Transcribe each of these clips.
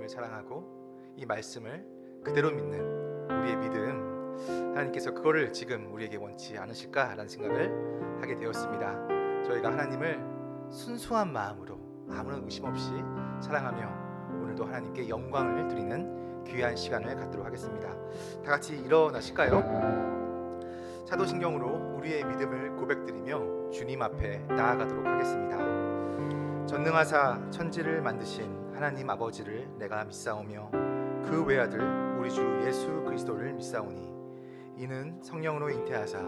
하나님을 사랑하고 이 말씀을 그대로 믿는 우리의 믿음, 하나님께서 그거를 지금 우리에게 원치 않으실까라는 생각을 하게 되었습니다. 저희가 하나님을 순수한 마음으로 아무런 의심 없이 사랑하며 오늘도 하나님께 영광을 드리는 귀한 시간을 갖도록 하겠습니다. 다 같이 일어나실까요? 사도신경으로 우리의 믿음을 고백드리며 주님 앞에 나아가도록 하겠습니다. 전능하사 천지를 만드신 하나님 아버지를 내가 믿사오며 그 외아들 우리 주 예수 그리스도를 믿사오니 이는 성령으로 잉태하사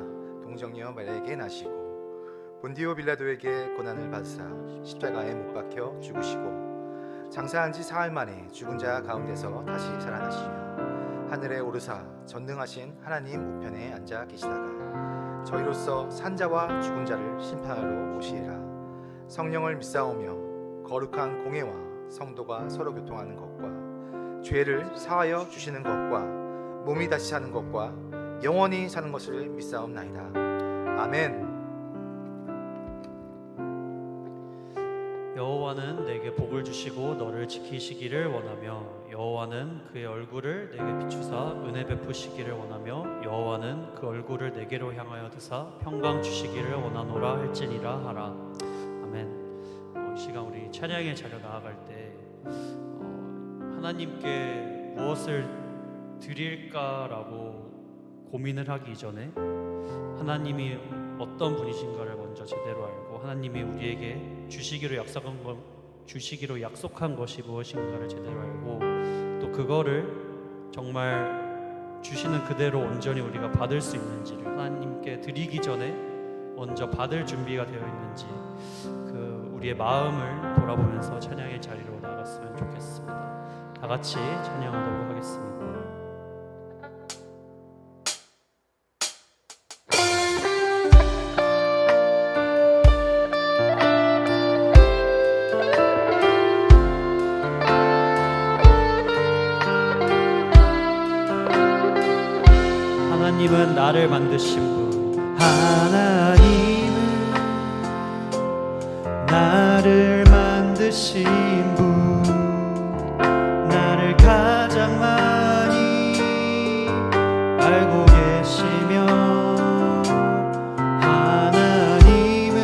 동정녀 마리아에게 나시고 본디오 빌라도에게 고난을 받으사 십자가에 못 박혀 죽으시고 장사한 지 사흘 만에 죽은 자 가운데서 다시 살아나시며 하늘에 오르사 전능하신 하나님 우편에 앉아 계시다가 저희로서 산자와 죽은 자를 심판하러 오시리라. 성령을 믿사오며 거룩한 공회와 성도가 서로 교통하는 것과 죄를 사하여 주시는 것과 몸이 다시 사는 것과 영원히 사는 것을 믿사옵나이다. 아멘. 여호와는 내게 복을 주시고 너를 지키시기를 원하며 여호와는 그의 얼굴을 내게 비추사 은혜 베푸시기를 원하며 여호와는 그 얼굴을 내게로 향하여 드사 평강 주시기를 원하노라 할지니라 하라. 아멘. 이 시간 우리 찬양의 자리로 나아갈 때 하나님께 무엇을 드릴까라고 고민을 하기 이전에 하나님이 어떤 분이신가를 먼저 제대로 알고 하나님이 우리에게 주시기로 약속한 것이 무엇인가를 제대로 알고 또 그거를 정말 주시는 그대로 온전히 우리가 받을 수 있는지를 하나님께 드리기 전에 먼저 받을 준비가 되어 있는지 그 우리의 마음을 돌아보면서 찬양의 자리로 나갔으면 좋겠습니다. 다 같이 찬양하도록 하겠습니다. 하나님은 나를 만드신 분, 하나님은 나를 만드신 분, 나를 가장 많이 알고 계시며 하나님은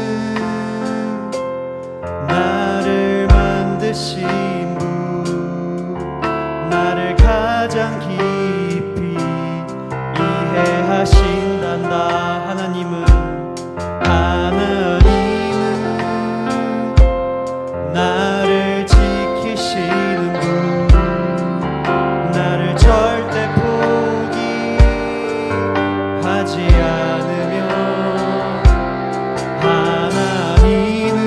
나를 만드신 분, 나를 가장 깊이 이해하신단다. 하나님은 나를 지키시는 분, 나를 절대 포기하지 않으며 하나님은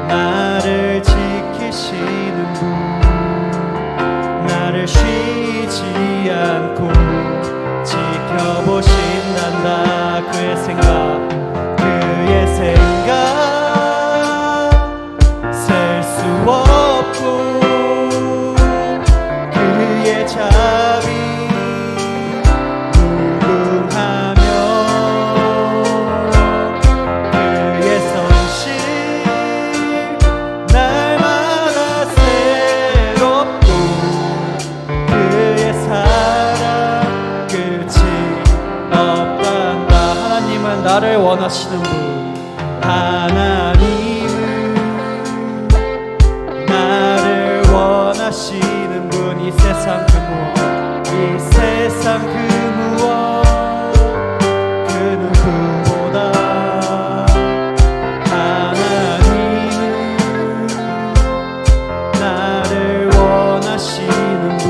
나를 지키시는 분, 나를 쉬지 않고 지켜보신단다. 그의 생각 셀 수 없고 그의 자비 무궁하며 그의 성실 날마다 새롭고 그의 사랑 끝이 없단다. 하나님은 나를 원하시는 분, 하나님은 나를 원하시는 분, 이 세상 그 무엇 그 누구보다 하나님은 나를 원하시는 분,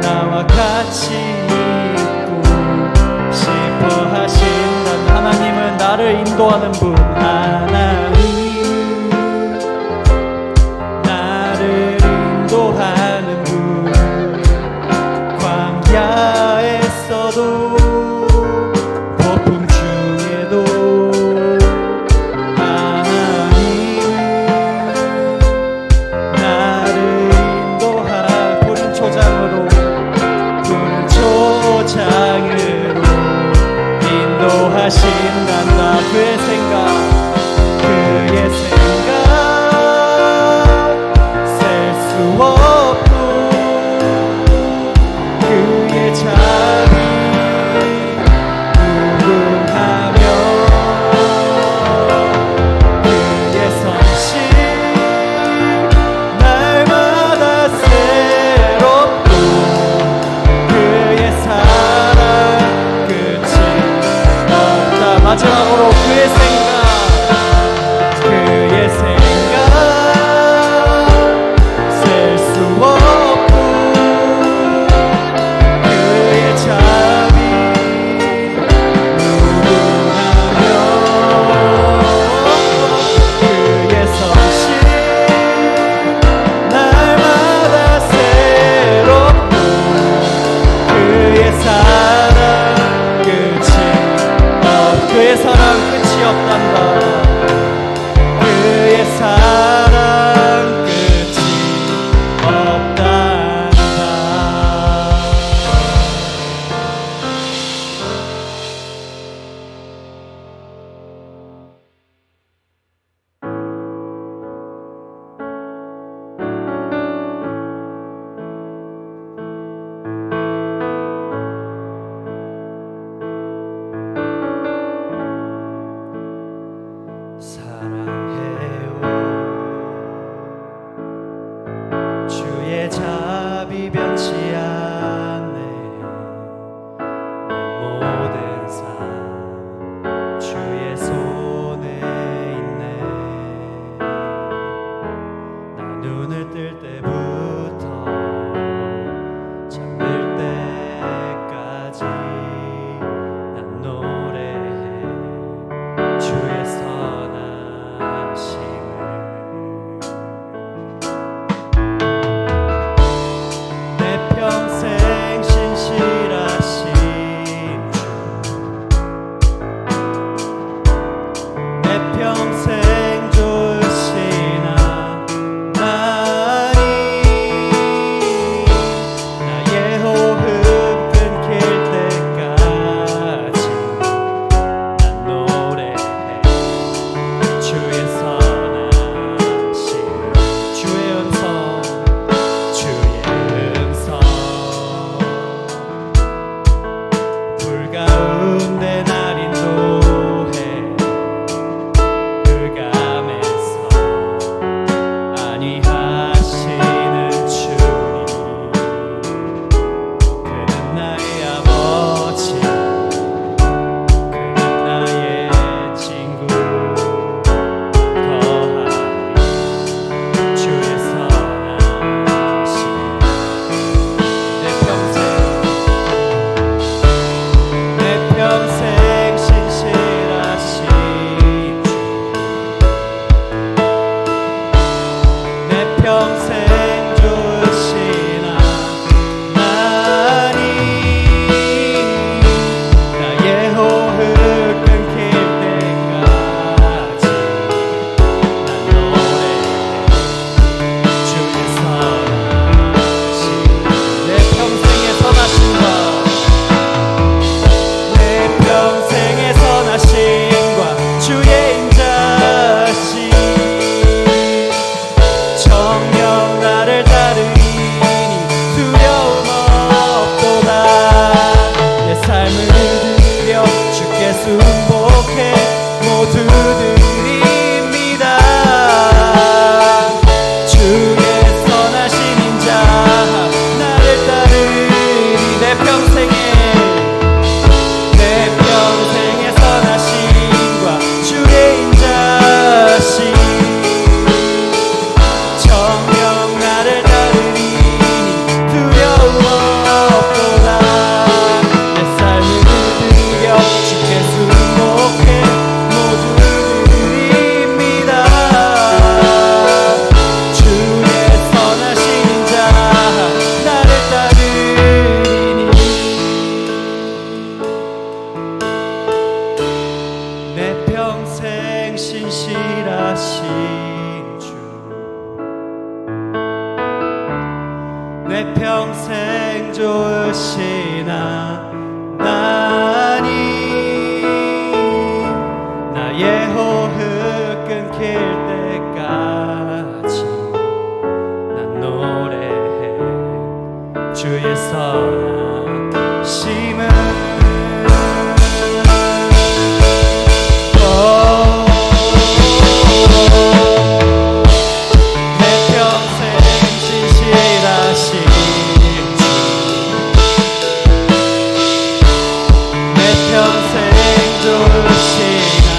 나와 같이 하나님은 나를 인도하는 분, 하나님은 나를 인도하는 분, 광야에서도 폭풍 중에도 하나님은 나를 인도하는 푸른 초장으로 인도하신단다. 그의 생각 변치 않네. 내 모든 삶 주의 손에 있네. 나 눈을 뜰 때부터 잠들 때까지 난 노래해 주의 선하심을. 내 평생 신실하신 주, 내 평생 좋으시나 나니. 나의 호흡 끊길 때까지 난 노래해 주의 선하심을. 주의 음성, 주의 음성. 불 가운데 날 인도해 흑암에서 안위하시는 주님. 그는 나의 아버지, 그는 나의 친구. 거하리 주의 선하심. 내 평생 신실하신 주, 내 평생 좋으시나 나니. 나의 호흡 끊길 때까지 난 노래해 주의 선하심. 내 평생의 선하심과 내 평생의 선하심과 주의 인자심. 정녕 나를 따르니 두려움 없도다. 내 삶을 드려 주께 순복해 모두 드립니다. 주의 선하신 인자 나를 따르니 내 평생의 선하심과 주의 인자심. 정녕 나를 따르니 두려움 없도다. 내 삶을 드려 주께 순복해 모두 드립니다. 주의 선하신 인자 나를 따르니. 내 평생 신실하신 주, 내 평생 좋으시나 나니. 나의 호흡 끊길 때까지 난 노래해 주의 선하심을. 내 평생 신실하신 주, 내 평생 좋으시나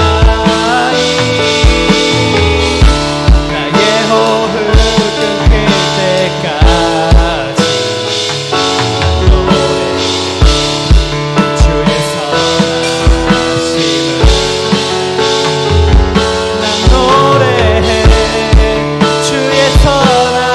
나니. 나의 호흡 끊길 때까지 노래해 주의 선하심을. 난 노래해 주의 선하심을.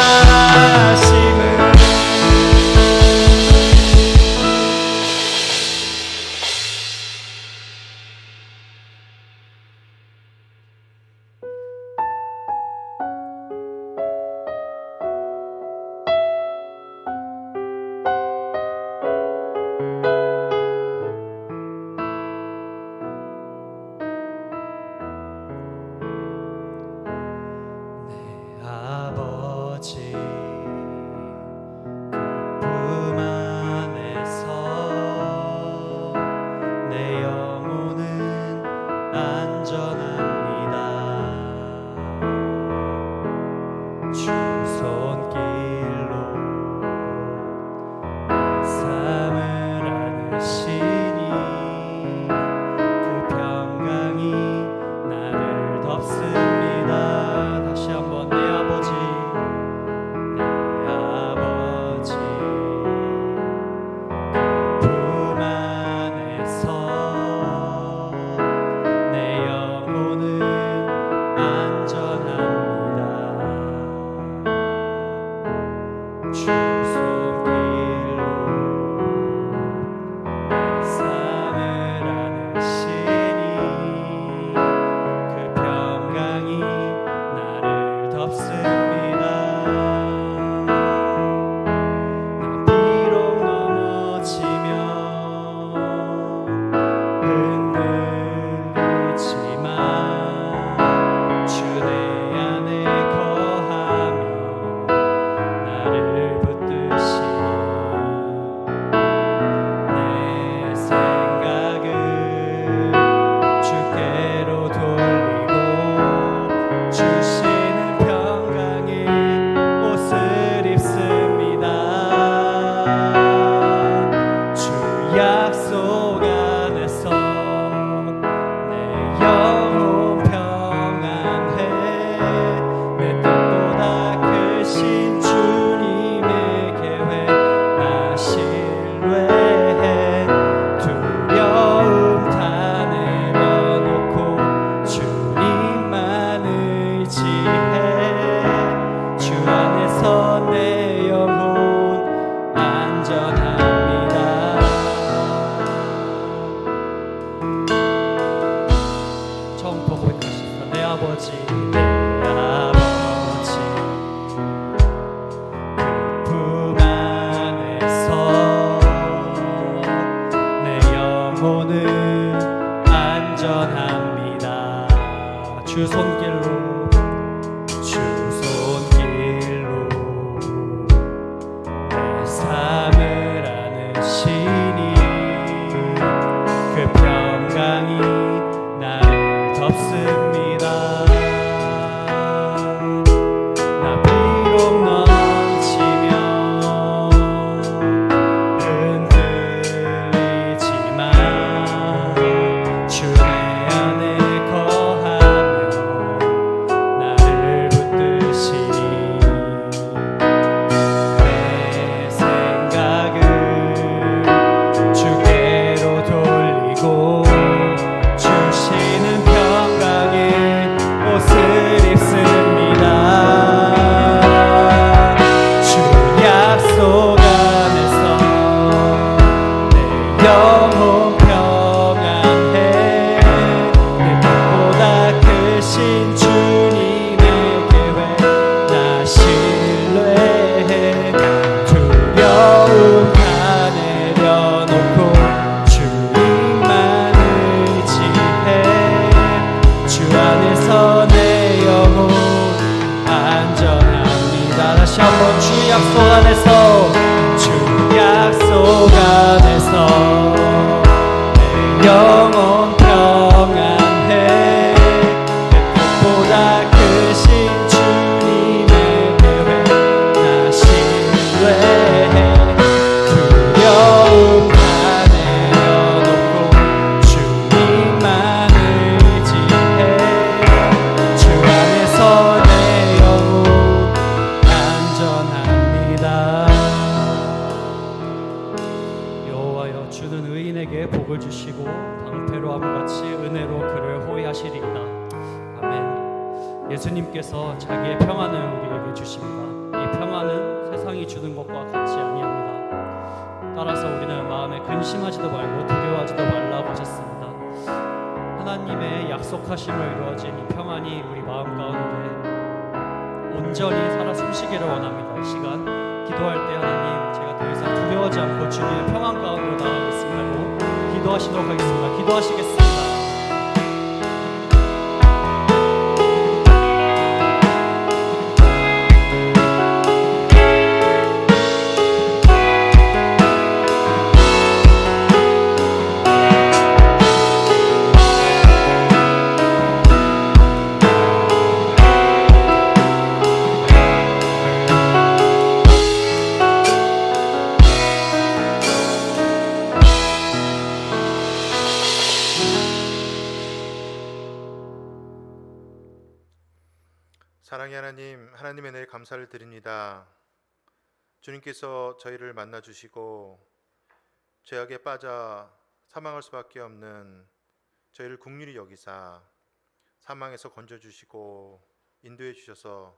내 아버지 그 품 안에서 내 영혼은 안전합니다. 주 손길로 덮습니다. 나 비록 넘어지면 흔들리지만 주 내 안에 거하며 나를 붙드시니 내 생각을 주께로 돌리고 주시는 평강의 옷을 입습니다. 주 약속 안에서 내 영혼 평안해. 내 뜻보다 크신 주님의 계획 나 신뢰해. 두려움 다 내려놓고 주님만 의지해. 주 안에서 내 영혼 안전합니다. 처음부터 고백하십니다. 내 아버지 내 아버지 품 안에서 내 영혼은 안전합니다. 주 손길로 내 삶을 안으시니 그 평강이 나를 덮습니다. 나 비록 넘어지면 흔들리지만 주 내 안에 거하며 나를 붙드시니 내 생각을 주께로 돌리고 주시는 평강의 옷을 입습니다. 주 약속 안에서 내 영혼 평안해. 내 뜻보다 크신 주님의 계획 나 신뢰해. 두려움 다 내려놓고 주님만 의지해. 주 안에서 내 영혼 안전합니다. 다시 한번 주 약속 안에서 주 약속 안에서 내 영혼 평안해. 내 뜻보다 크신 주님의 계획 나 신뢰해. 두려움 다 내려놓고 주님만 의지해. 주 안에서 내 영혼 안전합니다. 여호와여 주는 의인에게 복을 주시고 방패로함같이 은혜로 그를 호위하시리이다. 아멘. 예수님께서 자기의 평안을 우리에게 주십니다. 이 평안은 세상이 주는 것과 같지 아니합니다. 따라서 우리는 마음에 근심하지도 말고 두려워하지도 말라고 하셨습니다. 하나님의 약속하심을 이루어진 이 평안이 우리 마음 가운데 온전히 살아 숨쉬기를 원합니다. 이 시간 기도할 때 하나님 제가 더 이상 두려워하지 않고 주님의 평안 가운데로 나아가겠습니다. 기도하시도록 하겠습니다. 기도하시겠습니다. 사랑의 하나님, 하나님의 은혜에 감사를 드립니다. 주님께서 저희를 만나 주시고 죄악에 빠져 사망할 수밖에 없는 저희를 긍휼히 여기사 사망에서 건져 주시고 인도해 주셔서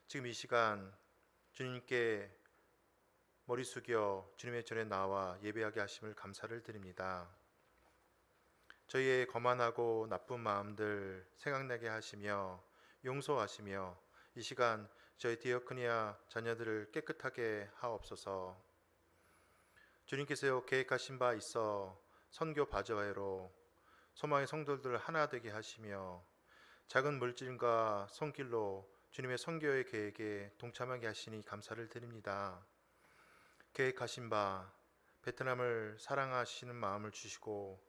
지금 이 시간 주님께 머리 숙여 주님의 전에 나와 예배하게 하심을 감사를 드립니다. 저희의 거만하고 나쁜 마음들 생각나게 하시며 용서하시며 이 시간 저희 디어크니아 자녀들을 깨끗하게 하옵소서. 주님께서 계획하신 바 있어 선교 바저회로 소망의 성도들 하나 되게 하시며 작은 물질과 손길로 주님의 선교의 계획에 동참하게 하시니 감사를 드립니다. 계획하신 바 베트남을 사랑하시는 마음을 주시고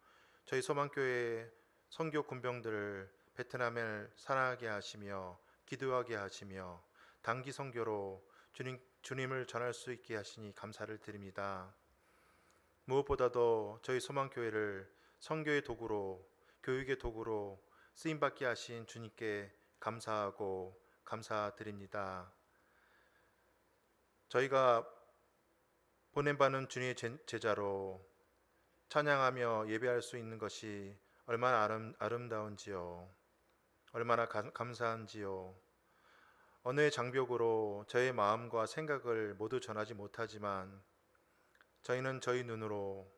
저희 소망교회 선교 군병들을 베트남을 사랑하게 하시며 기도하게 하시며 단기 선교로 주님을 전할 수 있게 하시니 감사를 드립니다. 무엇보다도 저희 소망교회를 선교의 도구로 교육의 도구로 쓰임받게 하신 주님께 감사하고 감사드립니다. 저희가 보냄받는 주님의 제자로 찬양하며 예배할 수 있는 것이 얼마나 아름다운지요. 얼마나 감사한지요. 언어의 장벽으로 저의 마음과 생각을 모두 전하지 못하지만 저희는 저희 눈으로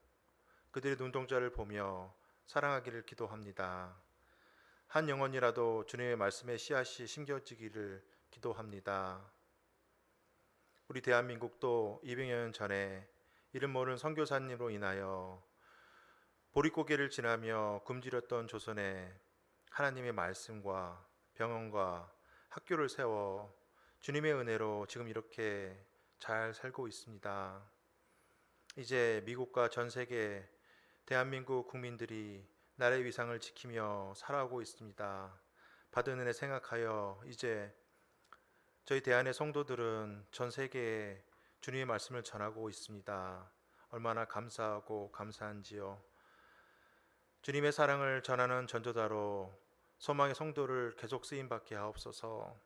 그들의 눈동자를 보며 사랑하기를 기도합니다. 한 영혼이라도 주님의 말씀에 씨앗이 심겨지기를 기도합니다. 우리 대한민국도 200여 년 전에 이름 모르는 선교사님으로 인하여 보릿고개를 지나며 굶주렸던 조선에 하나님의 말씀과 병원과 학교를 세워 주님의 은혜로 지금 이렇게 잘 살고 있습니다. 이제 미국과 전 세계 대한민국 국민들이 나라의 위상을 지키며 살아가고 있습니다. 받은 은혜 생각하여 이제 저희 대한의 성도들은 전 세계에 주님의 말씀을 전하고 있습니다. 얼마나 감사하고 감사한지요. 주님의 사랑을 전하는 전도자로 소망의 성도를 계속 쓰임받게 하옵소서.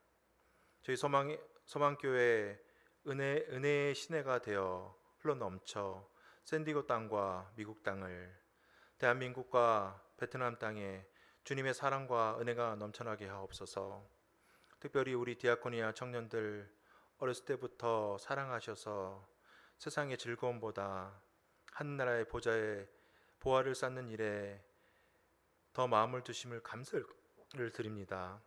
저희 소망교회 은혜의 시내가 되어 흘러넘쳐 샌디고 땅과 미국 땅을 대한민국과 베트남 땅에 주님의 사랑과 은혜가 넘쳐나게 하옵소서. 특별히 우리 디아코니아 청년들 어렸을 때부터 사랑하셔서 세상의 즐거움보다 하늘나라의 보화를 쌓는 일에 더 마음을 두심을 감사를 드립니다.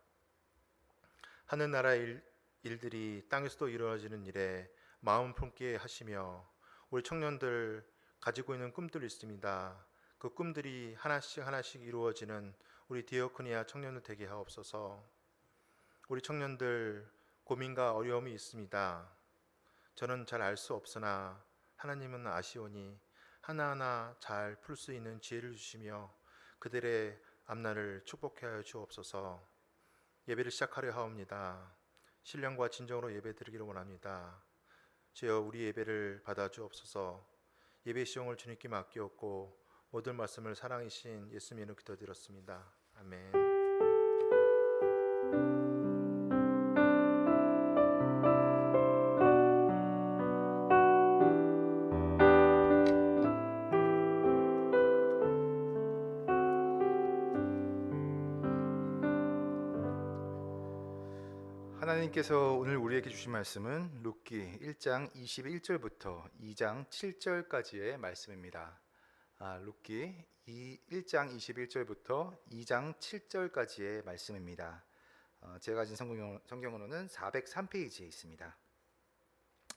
하늘나라의 일들이 땅에서도 이루어지는 일에 마음 품게 하시며 우리 청년들 가지고 있는 꿈들이 있습니다. 그 꿈들이 하나씩 이루어지는 우리 디어코니아 청년들 되게 하옵소서. 우리 청년들 고민과 어려움이 있습니다. 저는 잘 알 수 없으나 하나님은 아시오니 하나하나 잘 풀 수 있는 지혜를 주시며 그들의 앞날을 축복해 하여 주옵소서. 예배를 시작하려 하옵니다. 신령과 진정으로 예배 드리기를 원합니다. 주여 우리 예배를 받아 주옵소서. 예배 시용을 주님께 맡기옵고 모든 말씀을 사랑이신 예수님으로 기도드렸습니다. 아멘. 하나님께서 오늘 우리에게 주신 말씀은 룻기 1장 21절부터 2장 7절까지의 말씀입니다. 룻기 1장 21절부터 2장 7절까지의 말씀입니다. 제가 가진 성경으로는 403페이지에 있습니다.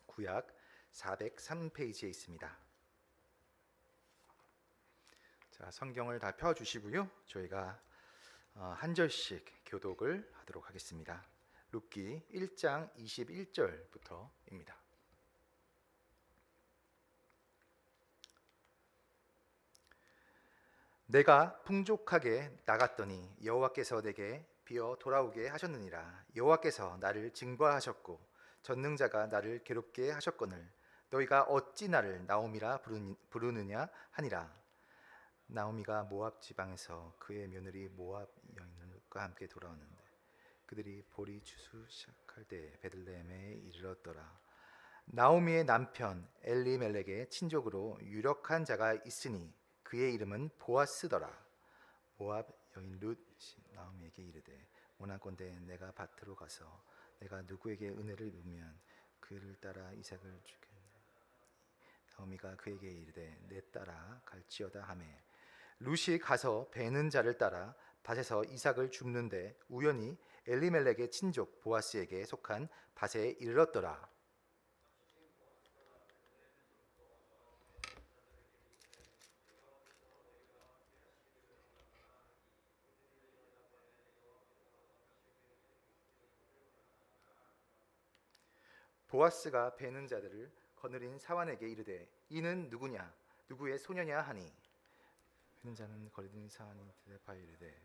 구약 403페이지에 있습니다. 자, 성경을 다 펴주시고요. 저희가 한 절씩 교독을 하도록 하겠습니다. 룻기 1장 21절부터입니다. 내가 풍족하게 나갔더니 여호와께서 내게 비어 돌아오게 하셨느니라. 여호와께서 나를 징벌하셨고 전능자가 나를 괴롭게 하셨거늘 너희가 어찌 나를 나오미라 부르느냐 하니라. 나오미가 모압 지방에서 그의 며느리 모압 여인과 함께 돌아오는데 그들이 볼이 추수 시작할 때 베들레헴에 이르렀더라. 나오미의 남편 엘리멜렉의 친족으로 유력한 자가 있으니 그의 이름은 보아스더라. 모압 여인 룻이 나오미에게 이르되 원하건대 내가 밭으로 가서 내가 누구에게 은혜를 입으면 그를 따라 이삭을 주겠네. 나오미가 그에게 이르되 내 따라 갈지어다 하매 룻이 가서 베는 자를 따라 밭에서 이삭을 줍는데 우연히 엘리멜렉의 친족 보아스에게 속한 밭에 이르렀더라. 보아스가 베는 자들을 거느린 사환에게 이르되 이는 누구냐 누구의 소녀냐 하니 베는 자는 거느린 사환이 대답하여 이르되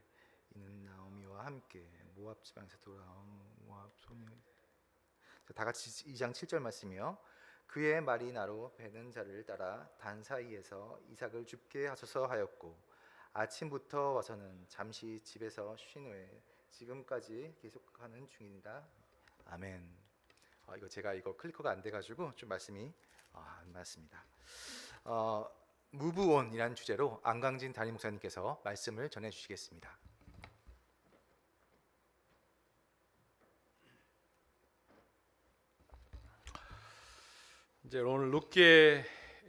이는 나오미와 함께 모압 지방에서 돌아온 모압 소녀. 다 같이 2장 7절 말씀이요. 그의 말이 나로 베는 자를 따라 단 사이에서 이삭을 줍게 하소서 하였고 아침부터 와서는 잠시 집에서 쉰 후에 지금까지 계속하는 중이니라. 아멘. 제가 클리커가 안 돼가지고 좀 말씀이 안 맞습니다. 무브온이라는 주제로 안강진 담임 목사님께서 말씀을 전해주시겠습니다. 이제 오늘 룻기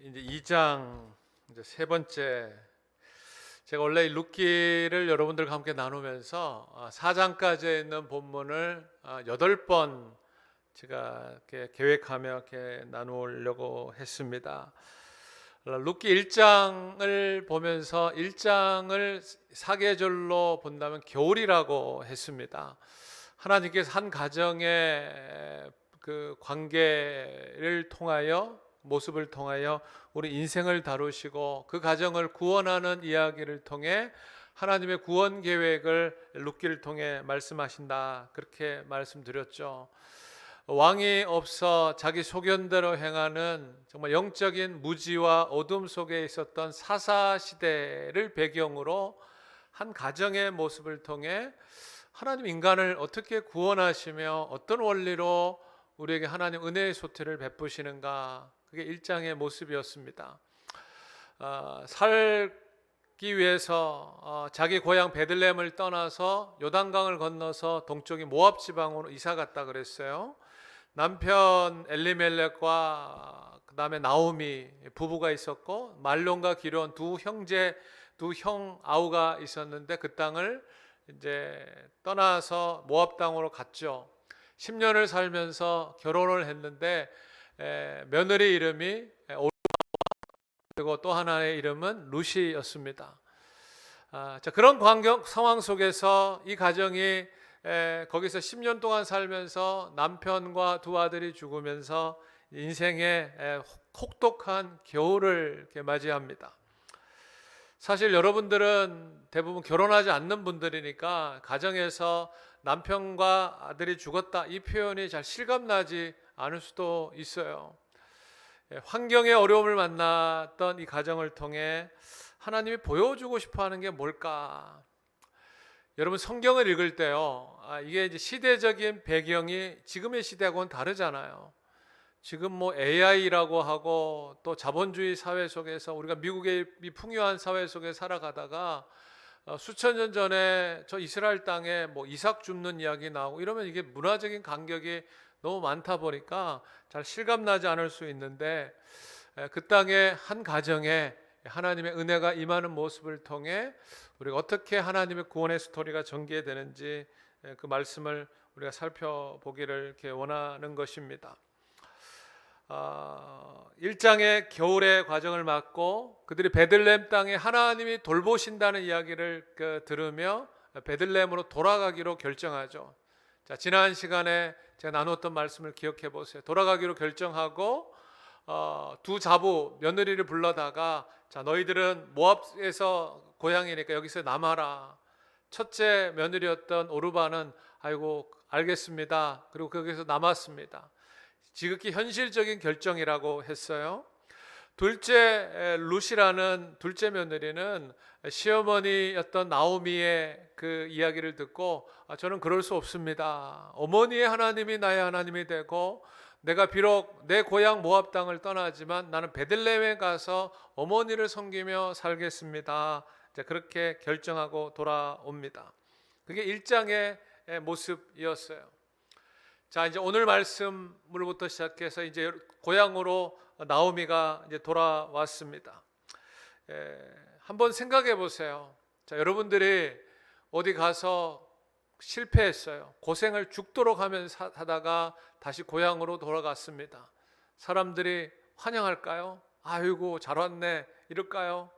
이제 2장 이제 세 번째. 제가 원래 이 룻기를 여러분들과 함께 나누면서 4장까지 있는 본문을 8번 제가 이렇게 계획하며 이렇게 나누려고 했습니다. 룻기 1장을 보면서 1장을 사계절로 본다면 겨울이라고 했습니다. 하나님께서 한 가정의 그 관계를 통하여 모습을 통하여 우리 인생을 다루시고 그 가정을 구원하는 이야기를 통해 하나님의 구원 계획을 룻기를 통해 말씀하신다. 그렇게 말씀드렸죠. 왕이 없어 자기 소견대로 행하는 정말 영적인 무지와 어둠 속에 있었던 사사 시대를 배경으로 한 가정의 모습을 통해 하나님 인간을 어떻게 구원하시며 어떤 원리로 우리에게 하나님 은혜의 소태를 베푸시는가, 그게 1장의 모습이었습니다. 살기 위해서 자기 고향 베들레헴을 떠나서 요단강을 건너서 동쪽인 모압 지방으로 이사 갔다 그랬어요. 남편 엘리멜렉과 그 다음에 나오미 부부가 있었고 말론과 기론 두 형 아우가 있었는데 그 땅을 이제 떠나서 모압 땅으로 갔죠. 10년을 살면서 결혼을 했는데 며느리 이름이 오르바와 그리고 또 하나의 이름은 루시였습니다. 자, 그런 상황 속에서 이 가정이 거기서 10년 동안 살면서 남편과 두 아들이 죽으면서 인생의 혹독한 겨울을 이렇게 맞이합니다. 사실 여러분들은 대부분 결혼하지 않는 분들이니까 가정에서 남편과 아들이 죽었다 이 표현이 잘 실감나지 않을 수도 있어요. 환경의 어려움을 만났던 이 가정을 통해 하나님이 보여주고 싶어하는 게 뭘까? 여러분 성경을 읽을 때요, 이게 이제 시대적인 배경이 지금의 시대하고는 다르잖아요. 지금 뭐 AI라고 하고 또 자본주의 사회 속에서 우리가 미국의 이 풍요한 사회 속에 살아가다가 수천 년 전에 저 이스라엘 땅에 뭐 이삭 줍는 이야기 나오고 이러면 이게 문화적인 간격이 너무 많다 보니까 잘 실감나지 않을 수 있는데 그 땅의 한 가정에 하나님의 은혜가 임하는 모습을 통해 우리가 어떻게 하나님의 구원의 스토리가 전개되는지 그 말씀을 우리가 살펴보기를 이렇게 원하는 것입니다. 1장의 겨울의 과정을 맞고 그들이 베들레헴 땅에 하나님이 돌보신다는 이야기를 들으며 베들레헴으로 돌아가기로 결정하죠. 자, 지난 시간에 제가 나눴던 말씀을 기억해 보세요. 돌아가기로 결정하고 두 자부 며느리를 불러다가 자, 너희들은 모압에서 고향이니까 여기서 남아라. 첫째 며느리였던 오르바는 아이고 알겠습니다. 그리고 거기서 남았습니다. 지극히 현실적인 결정이라고 했어요. 둘째 룻이라는 둘째 며느리는 시어머니였던 나오미의 그 이야기를 듣고 저는 그럴 수 없습니다. 어머니의 하나님이 나의 하나님이 되고 내가 비록 내 고향 모압 땅을 떠나지만 나는 베들레헴에 가서 어머니를 섬기며 살겠습니다. 그렇게 결정하고 돌아옵니다. 그게 1장의 모습이었어요. 자, 이제 오늘 말씀으로부터 시작해서 이제 고향으로 나오미가 이제 돌아왔습니다. 한번 생각해 보세요. 자, 여러분들이 어디 가서 실패했어요. 고생을 죽도록 하면서 하다가 다시 고향으로 돌아갔습니다. 사람들이 환영할까요? 아이고 잘 왔네 이럴까요?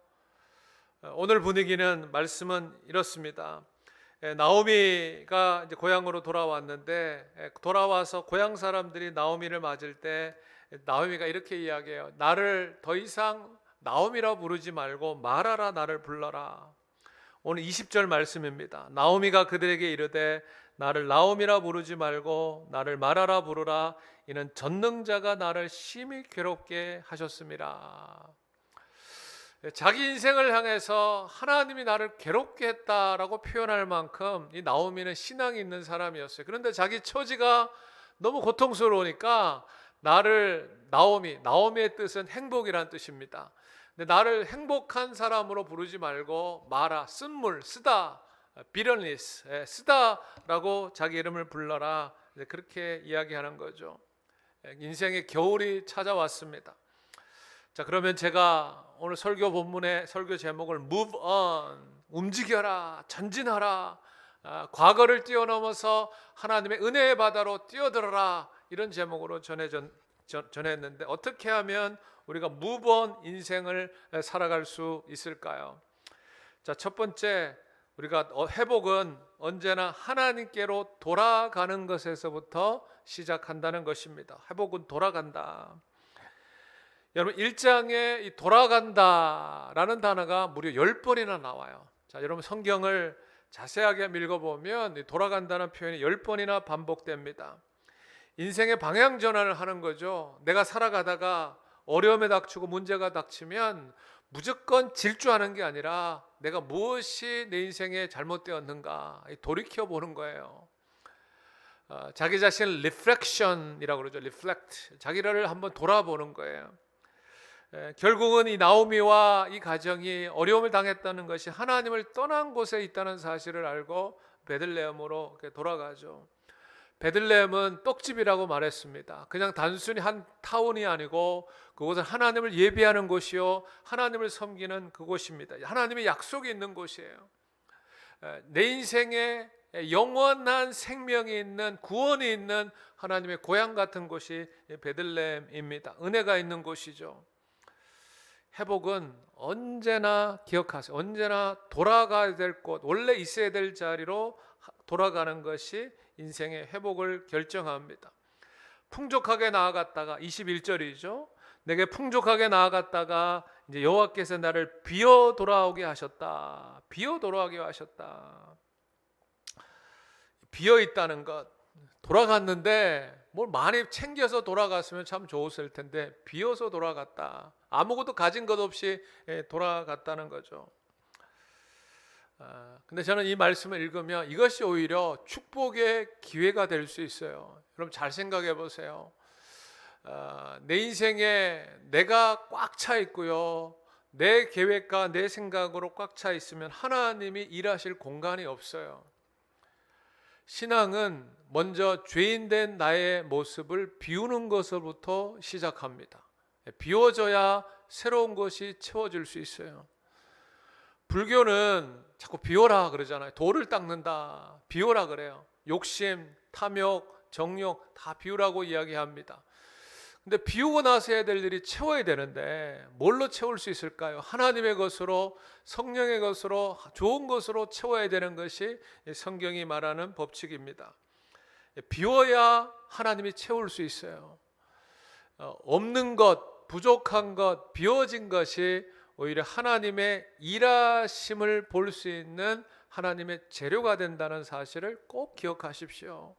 오늘 분위기는 말씀은 이렇습니다. 나오미가 이제 고향으로 돌아왔는데 돌아와서 고향 사람들이 나오미를 맞을 때 나오미가 이렇게 이야기해요. 나를 더 이상 나오미라 부르지 말고 마라라 나를 불러라. 오늘 20절 말씀입니다. 나오미가 그들에게 이르되 나를 나오미라 부르지 말고 나를 마라라 부르라. 이는 전능자가 나를 심히 괴롭게 하셨습니다. 자기 인생을 향해서 하나님이 나를 괴롭게 했다라고 표현할 만큼 이 나오미는 신앙이 있는 사람이었어요. 그런데 자기 처지가 너무 고통스러우니까 나오미의 뜻은 행복이란 뜻입니다. 근데 나를 행복한 사람으로 부르지 말고 마라, 쓴물, 쓰다, 비런리스, 쓰다라고 자기 이름을 불러라. 그렇게 이야기하는 거죠. 인생의 겨울이 찾아왔습니다. 자, 그러면 제가 오늘 설교 본문의 설교 제목을 Move on, 움직여라, 전진하라, 과거를 뛰어넘어서 하나님의 은혜의 바다로 뛰어들어라, 이런 제목으로 전했는데 어떻게 하면 우리가 Move on 인생을 살아갈 수 있을까요? 자, 첫 번째, 우리가 회복은 언제나 하나님께로 돌아가는 것에서부터 시작한다는 것입니다. 회복은 돌아간다. 여러분 1장에 이 돌아간다라는 단어가 무려 10번이나 나와요. 자, 여러분 성경을 자세하게 읽어보면 이 돌아간다는 표현이 10번이나 반복됩니다. 인생의 방향 전환을 하는 거죠. 내가 살아가다가 어려움에 닥치고 문제가 닥치면 무조건 질주하는 게 아니라 내가 무엇이 내 인생에 잘못되었는가 돌이켜 보는 거예요. 자기 자신을 reflection이라고 그러죠. reflect, 자기를 한번 돌아보는 거예요. 결국은 이 나오미와 이 가정이 어려움을 당했다는 것이 하나님을 떠난 곳에 있다는 사실을 알고 베들레헴으로 돌아가죠. 베들레헴은 떡집이라고 말했습니다. 그냥 단순히 한 타운이 아니고 그곳은 하나님을 예배하는 곳이요, 하나님을 섬기는 그곳입니다. 하나님의 약속이 있는 곳이에요. 내 인생에 영원한 생명이 있는, 구원이 있는 하나님의 고향 같은 곳이 베들레헴입니다. 은혜가 있는 곳이죠. 회복은 언제나 기억하세요. 언제나 돌아가야 될 곳, 원래 있어야 될 자리로 돌아가는 것이 인생의 회복을 결정합니다. 풍족하게 나아갔다가 21절이죠. 내게 풍족하게 나아갔다가 이제 여호와께서 나를 비어 돌아오게 하셨다. 비어 돌아오게 하셨다. 비어 있다는 것, 돌아갔는데 뭘 많이 챙겨서 돌아갔으면 참 좋았을 텐데 비어서 돌아갔다. 아무것도 가진 것 없이 돌아갔다는 거죠. 근데 저는 이 말씀을 읽으면 이것이 오히려 축복의 기회가 될 수 있어요. 여러분 잘 생각해 보세요. 내 인생에 내가 꽉 차 있고요, 내 계획과 내 생각으로 꽉 차 있으면 하나님이 일하실 공간이 없어요. 신앙은 먼저 죄인된 나의 모습을 비우는 것으로부터 시작합니다. 비워져야 새로운 것이 채워질 수 있어요. 불교는 자꾸 비워라 그러잖아요. 돌을 닦는다, 비워라 그래요. 욕심, 탐욕, 정욕 다 비우라고 이야기합니다. 근데 비우고 나서 해야 될 일이 채워야 되는데 뭘로 채울 수 있을까요? 하나님의 것으로, 성령의 것으로, 좋은 것으로 채워야 되는 것이 성경이 말하는 법칙입니다. 비워야 하나님이 채울 수 있어요. 없는 것, 부족한 것, 비워진 것이 오히려 하나님의 일하심을 볼 수 있는 하나님의 재료가 된다는 사실을 꼭 기억하십시오.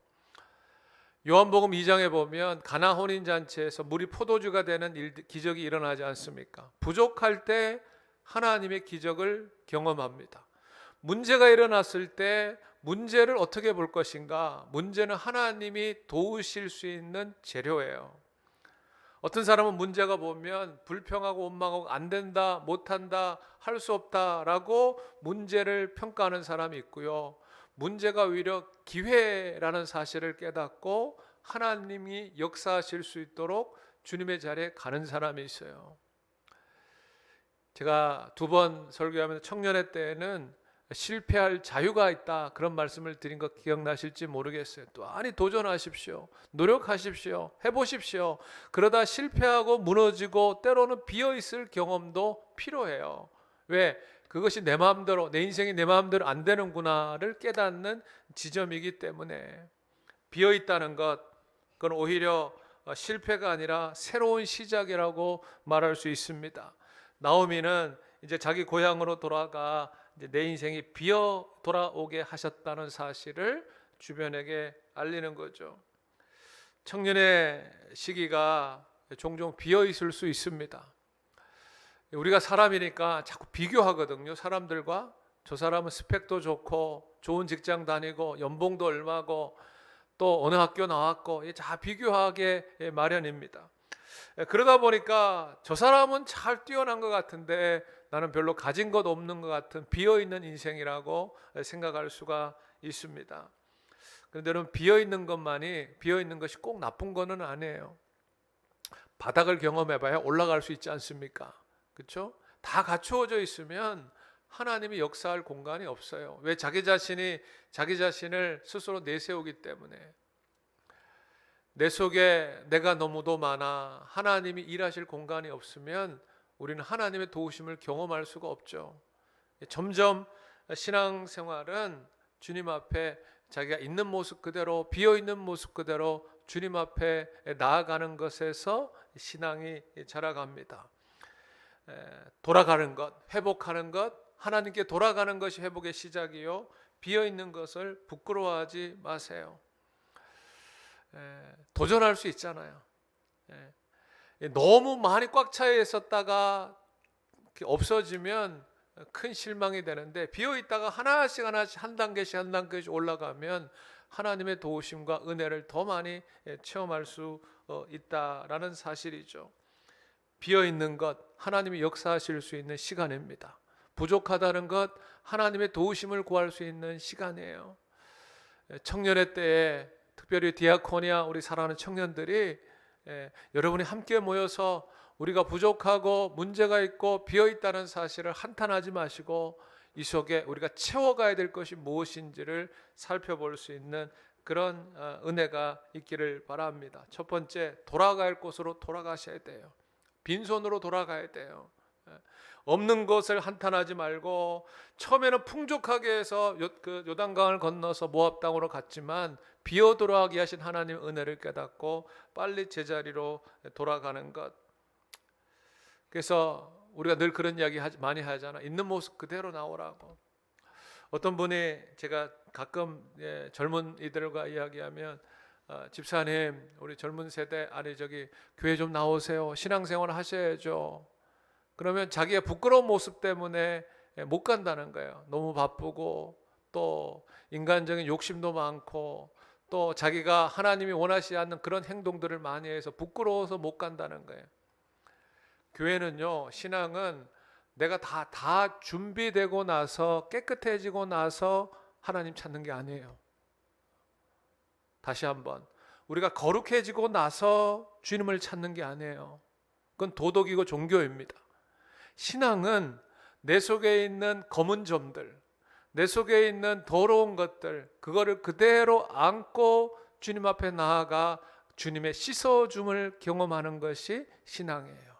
요한복음 2장에 보면 가나 혼인잔치에서 물이 포도주가 되는 기적이 일어나지 않습니까? 부족할 때 하나님의 기적을 경험합니다. 문제가 일어났을 때 문제를 어떻게 볼 것인가? 문제는 하나님이 도우실 수 있는 재료예요. 어떤 사람은 문제가 보면 불평하고 원망하고 안 된다, 못한다, 할 수 없다라고 문제를 평가하는 사람이 있고요. 문제가 오히려 기회라는 사실을 깨닫고 하나님이 역사하실 수 있도록 주님의 자리에 가는 사람이 있어요. 제가 2번 설교하면서 청년회 때에는 실패할 자유가 있다, 그런 말씀을 드린 거 기억나실지 모르겠어요. 또 아니 도전하십시오. 노력하십시오. 해보십시오. 그러다 실패하고 무너지고 때로는 비어있을 경험도 필요해요. 왜? 그것이 내 마음대로, 내 인생이 내 마음대로 안 되는구나를 깨닫는 지점이기 때문에 비어있다는 것, 그건 오히려 실패가 아니라 새로운 시작이라고 말할 수 있습니다. 나오미는 이제 자기 고향으로 돌아가 이제 내 인생이 비어 돌아오게 하셨다는 사실을 주변에게 알리는 거죠. 청년의 시기가 종종 비어 있을 수 있습니다. 우리가 사람이니까 자꾸 비교하거든요. 사람들과. 저 사람은 스펙도 좋고 좋은 직장 다니고 연봉도 얼마고 또 어느 학교 나왔고 다 비교하게 마련입니다. 그러다 보니까 저 사람은 잘 뛰어난 것 같은데 나는 별로 가진 것 없는 것 같은 비어있는 인생이라고 생각할 수가 있습니다. 그런데 여러분, 비어있는 것이 꼭 나쁜 것은 아니에요. 바닥을 경험해봐야 올라갈 수 있지 않습니까? 그렇죠? 다 갖추어져 있으면 하나님이 역사할 공간이 없어요. 왜? 자기 자신을 스스로 내세우기 때문에. 내 속에 내가 너무도 많아 하나님이 일하실 공간이 없으면 우리는 하나님의 도우심을 경험할 수가 없죠. 점점 신앙생활은 주님 앞에 자기가 있는 모습 그대로, 비어있는 모습 그대로 주님 앞에 나아가는 것에서 신앙이 자라갑니다. 돌아가는 것, 회복하는 것, 하나님께 돌아가는 것이 회복의 시작이요, 비어있는 것을 부끄러워하지 마세요. 도전할 수 있잖아요. 너무 많이 꽉 차 있었다가 없어지면 큰 실망이 되는데, 비어 있다가 하나씩 한 단계씩 올라가면 하나님의 도우심과 은혜를 더 많이 체험할 수 있다라는 사실이죠. 비어 있는 것, 하나님이 역사하실 수 있는 시간입니다. 부족하다는 것, 하나님의 도우심을 구할 수 있는 시간이에요. 청년의 때에 특별히 디아코니아 우리 사랑하는 청년들이 여러분이 함께 모여서 우리가 부족하고 문제가 있고 비어있다는 사실을 한탄하지 마시고 이 속에 우리가 채워가야 될 것이 무엇인지를 살펴볼 수 있는 그런 은혜가 있기를 바랍니다. 첫 번째, 돌아갈 곳으로 돌아가셔야 돼요. 빈손으로 돌아가야 돼요. 없는 것을 한탄하지 말고, 처음에는 풍족하게 해서 요단강을 건너서 모압 땅으로 갔지만 비어 돌아가게 하신 하나님의 은혜를 깨닫고 빨리 제자리로 돌아가는 것. 그래서 우리가 늘 그런 이야기 많이 하잖아. 있는 모습 그대로 나오라고. 어떤 분이, 제가 가끔 젊은 이들과 이야기하면 집사님, 우리 젊은 세대 교회 좀 나오세요. 신앙생활 하셔야죠. 그러면 자기의 부끄러운 모습 때문에 못 간다는 거예요. 너무 바쁘고 또 인간적인 욕심도 많고 또 자기가 하나님이 원하시지 않는 그런 행동들을 많이 해서 부끄러워서 못 간다는 거예요. 교회는요, 신앙은 내가 다 준비되고 나서 깨끗해지고 나서 하나님 찾는 게 아니에요. 다시 한번, 우리가 거룩해지고 나서 주님을 찾는 게 아니에요. 그건 도덕이고 종교입니다. 신앙은 내 속에 있는 검은 점들, 내 속에 있는 더러운 것들, 그거를 그대로 안고 주님 앞에 나아가 주님의 씻어줌을 경험하는 것이 신앙이에요.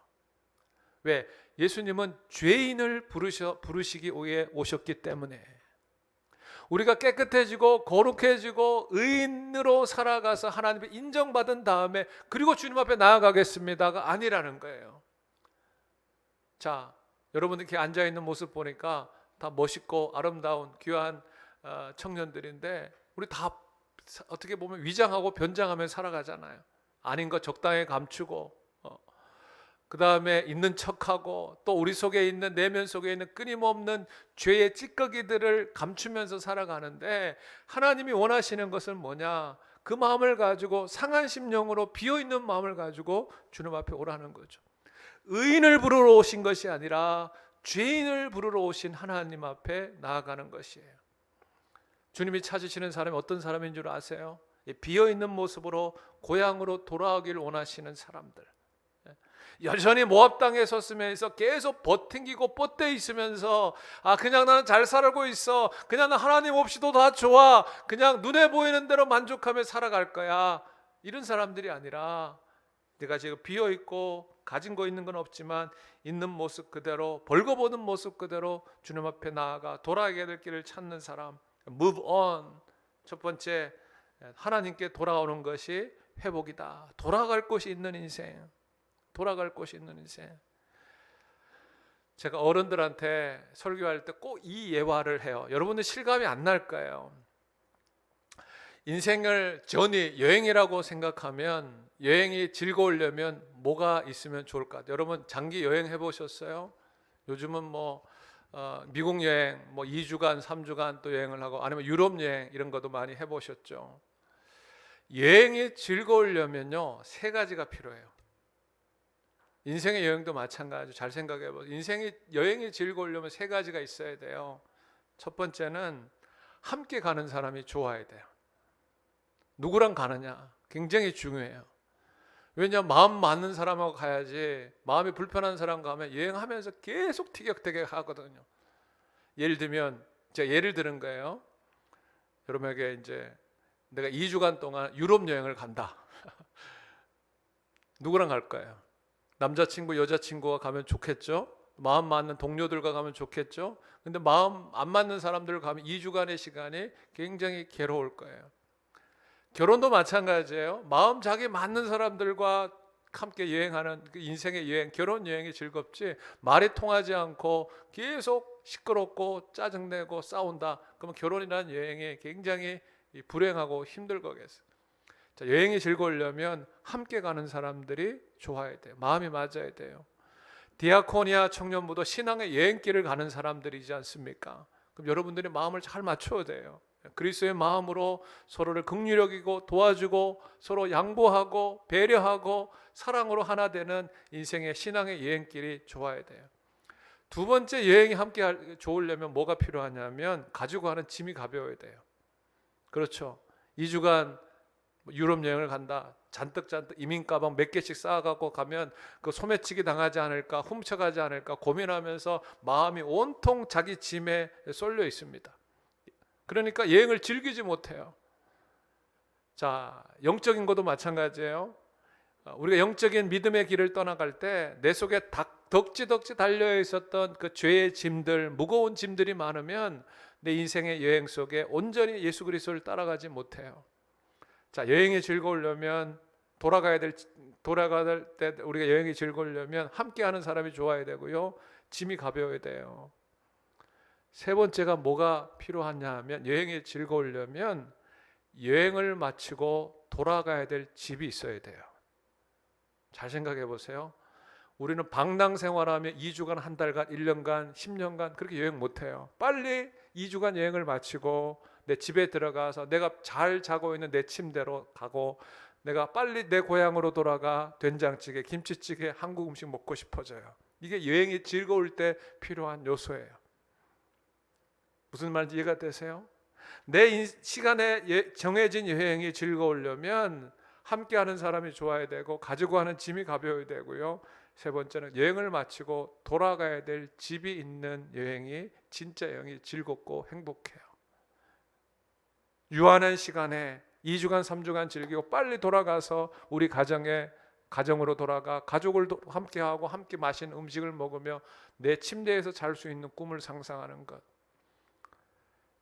왜? 예수님은 죄인을 부르시기 위해 오셨기 때문에. 우리가 깨끗해지고 거룩해지고 의인으로 살아가서 하나님의 인정받은 다음에 그리고 주님 앞에 나아가겠습니다가 아니라는 거예요. 자, 여러분들 이렇게 앉아있는 모습 보니까 다 멋있고 아름다운 귀한 청년들인데, 우리 다 어떻게 보면 위장하고 변장하며 살아가잖아요. 아닌 거 적당히 감추고 그 다음에 있는 척하고 또 우리 속에 있는, 내면 속에 있는 끊임없는 죄의 찌꺼기들을 감추면서 살아가는데, 하나님이 원하시는 것은 뭐냐? 그 마음을 가지고, 상한 심령으로 비어있는 마음을 가지고 주님 앞에 오라는 거죠. 의인을 부르러 오신 것이 아니라 죄인을 부르러 오신 하나님 앞에 나아가는 것이에요. 주님이 찾으시는 사람이 어떤 사람인 줄 아세요? 비어있는 모습으로 고향으로 돌아오기를 원하시는 사람들. 여전히 모압 땅에 섰으면서 계속 버팅기고 뻗대 있으면서 그냥 나는 잘 살고 있어, 그냥 나 하나님 없이도 다 좋아, 그냥 눈에 보이는 대로 만족하며 살아갈 거야, 이런 사람들이 아니라 내가 지금 비어 있고 가진 거 있는 건 없지만 있는 모습 그대로, 벌거벗은 모습 그대로 주님 앞에 나아가 돌아가게 될 길을 찾는 사람, move on. 첫 번째, 하나님께 돌아오는 것이 회복이다. 돌아갈 곳이 있는 인생, 돌아갈 곳이 있는 인생. 제가 어른들한테 설교할 때 꼭 이 예화를 해요. 여러분들 실감이 안 날 거예요. 인생을 전이 여행이라고 생각하면, 여행이 즐거우려면 뭐가 있으면 좋을까? 여러분 장기 여행 해보셨어요? 요즘은 미국 여행 2주간 3주간 또 여행을 하고, 아니면 유럽 여행 이런 것도 많이 해보셨죠? 여행이 즐거우려면요 3가지가 필요해요. 인생의 여행도 마찬가지로 잘 생각해 보세요. 여행이 즐거우려면 3가지가 있어야 돼요. 첫 번째는 함께 가는 사람이 좋아야 돼요. 누구랑 가느냐 굉장히 중요해요. 왜냐하면 마음 맞는 사람하고 가야지, 마음이 불편한 사람 가면 여행하면서 계속 티격태격 하거든요. 예를 들면 제가 예를 드는 거예요. 여러분에게 이제 내가 2주간 동안 유럽 여행을 간다. 누구랑 갈 거예요? 남자친구, 여자친구가 가면 좋겠죠? 마음 맞는 동료들과 가면 좋겠죠? 근데 마음 안 맞는 사람들 가면 2주간의 시간이 굉장히 괴로울 거예요. 결혼도 마찬가지예요. 마음 자기 맞는 사람들과 함께 여행하는 그 인생의 여행, 결혼 여행이 즐겁지, 말이 통하지 않고 계속 시끄럽고 짜증내고 싸운다, 그러면 결혼이라는 여행이 굉장히 불행하고 힘들 거겠어요. 자, 여행이 즐거우려면 함께 가는 사람들이 좋아야 돼요. 마음이 맞아야 돼요. 디아코니아 청년부도 신앙의 여행길을 가는 사람들이지 않습니까? 그럼 여러분들이 마음을 잘 맞춰야 돼요. 그리스도의 마음으로 서로를 긍휼히 여기고 도와주고 서로 양보하고 배려하고 사랑으로 하나 되는 인생의 신앙의 여행길이 좋아야 돼요. 두 번째, 여행이 함께 좋으려면 뭐가 필요하냐면 가지고 가는 짐이 가벼워야 돼요. 그렇죠. 2주간 유럽 여행을 간다. 잔뜩 이민 가방 몇 개씩 쌓아갖고 가면 그 소매치기 당하지 않을까, 훔쳐가지 않을까 고민하면서 마음이 온통 자기 짐에 쏠려 있습니다. 그러니까 여행을 즐기지 못해요. 자, 영적인 것도 마찬가지예요. 우리가 영적인 믿음의 길을 떠나갈 때 내 속에 덕지덕지 달려 있었던 그 죄의 짐들, 무거운 짐들이 많으면 내 인생의 여행 속에 온전히 예수 그리스도를 따라가지 못해요. 자, 여행이 즐거우려면 돌아갈 때 우리가 여행이 즐거우려면 함께하는 사람이 좋아야 되고요, 짐이 가벼워야 돼요. 세 번째가 뭐가 필요하냐 하면, 여행이 즐거우려면 여행을 마치고 돌아가야 될 집이 있어야 돼요. 잘 생각해 보세요. 우리는 방랑 생활하며 2주간, 한 달간, 1년간, 10년간 그렇게 여행 못해요. 빨리 2주간 여행을 마치고 내 집에 들어가서 내가 잘 자고 있는 내 침대로 가고, 내가 빨리 내 고향으로 돌아가 된장찌개, 김치찌개, 한국 음식 먹고 싶어져요. 이게 여행이 즐거울 때 필요한 요소예요. 무슨 말인지 이해가 되세요? 내 시간에 정해진 여행이 즐거우려면 함께하는 사람이 좋아야 되고 가지고 가는 짐이 가벼워야 되고요. 세 번째는 여행을 마치고 돌아가야 될 집이 있는 여행이 진짜 여행이 즐겁고 행복해요. 유한한 시간에 2주간 3주간 즐기고 빨리 돌아가서 우리 가정으로 돌아가 가족을 함께하고 함께 맛있는 음식을 먹으며 내 침대에서 잘 수 있는 꿈을 상상하는 것.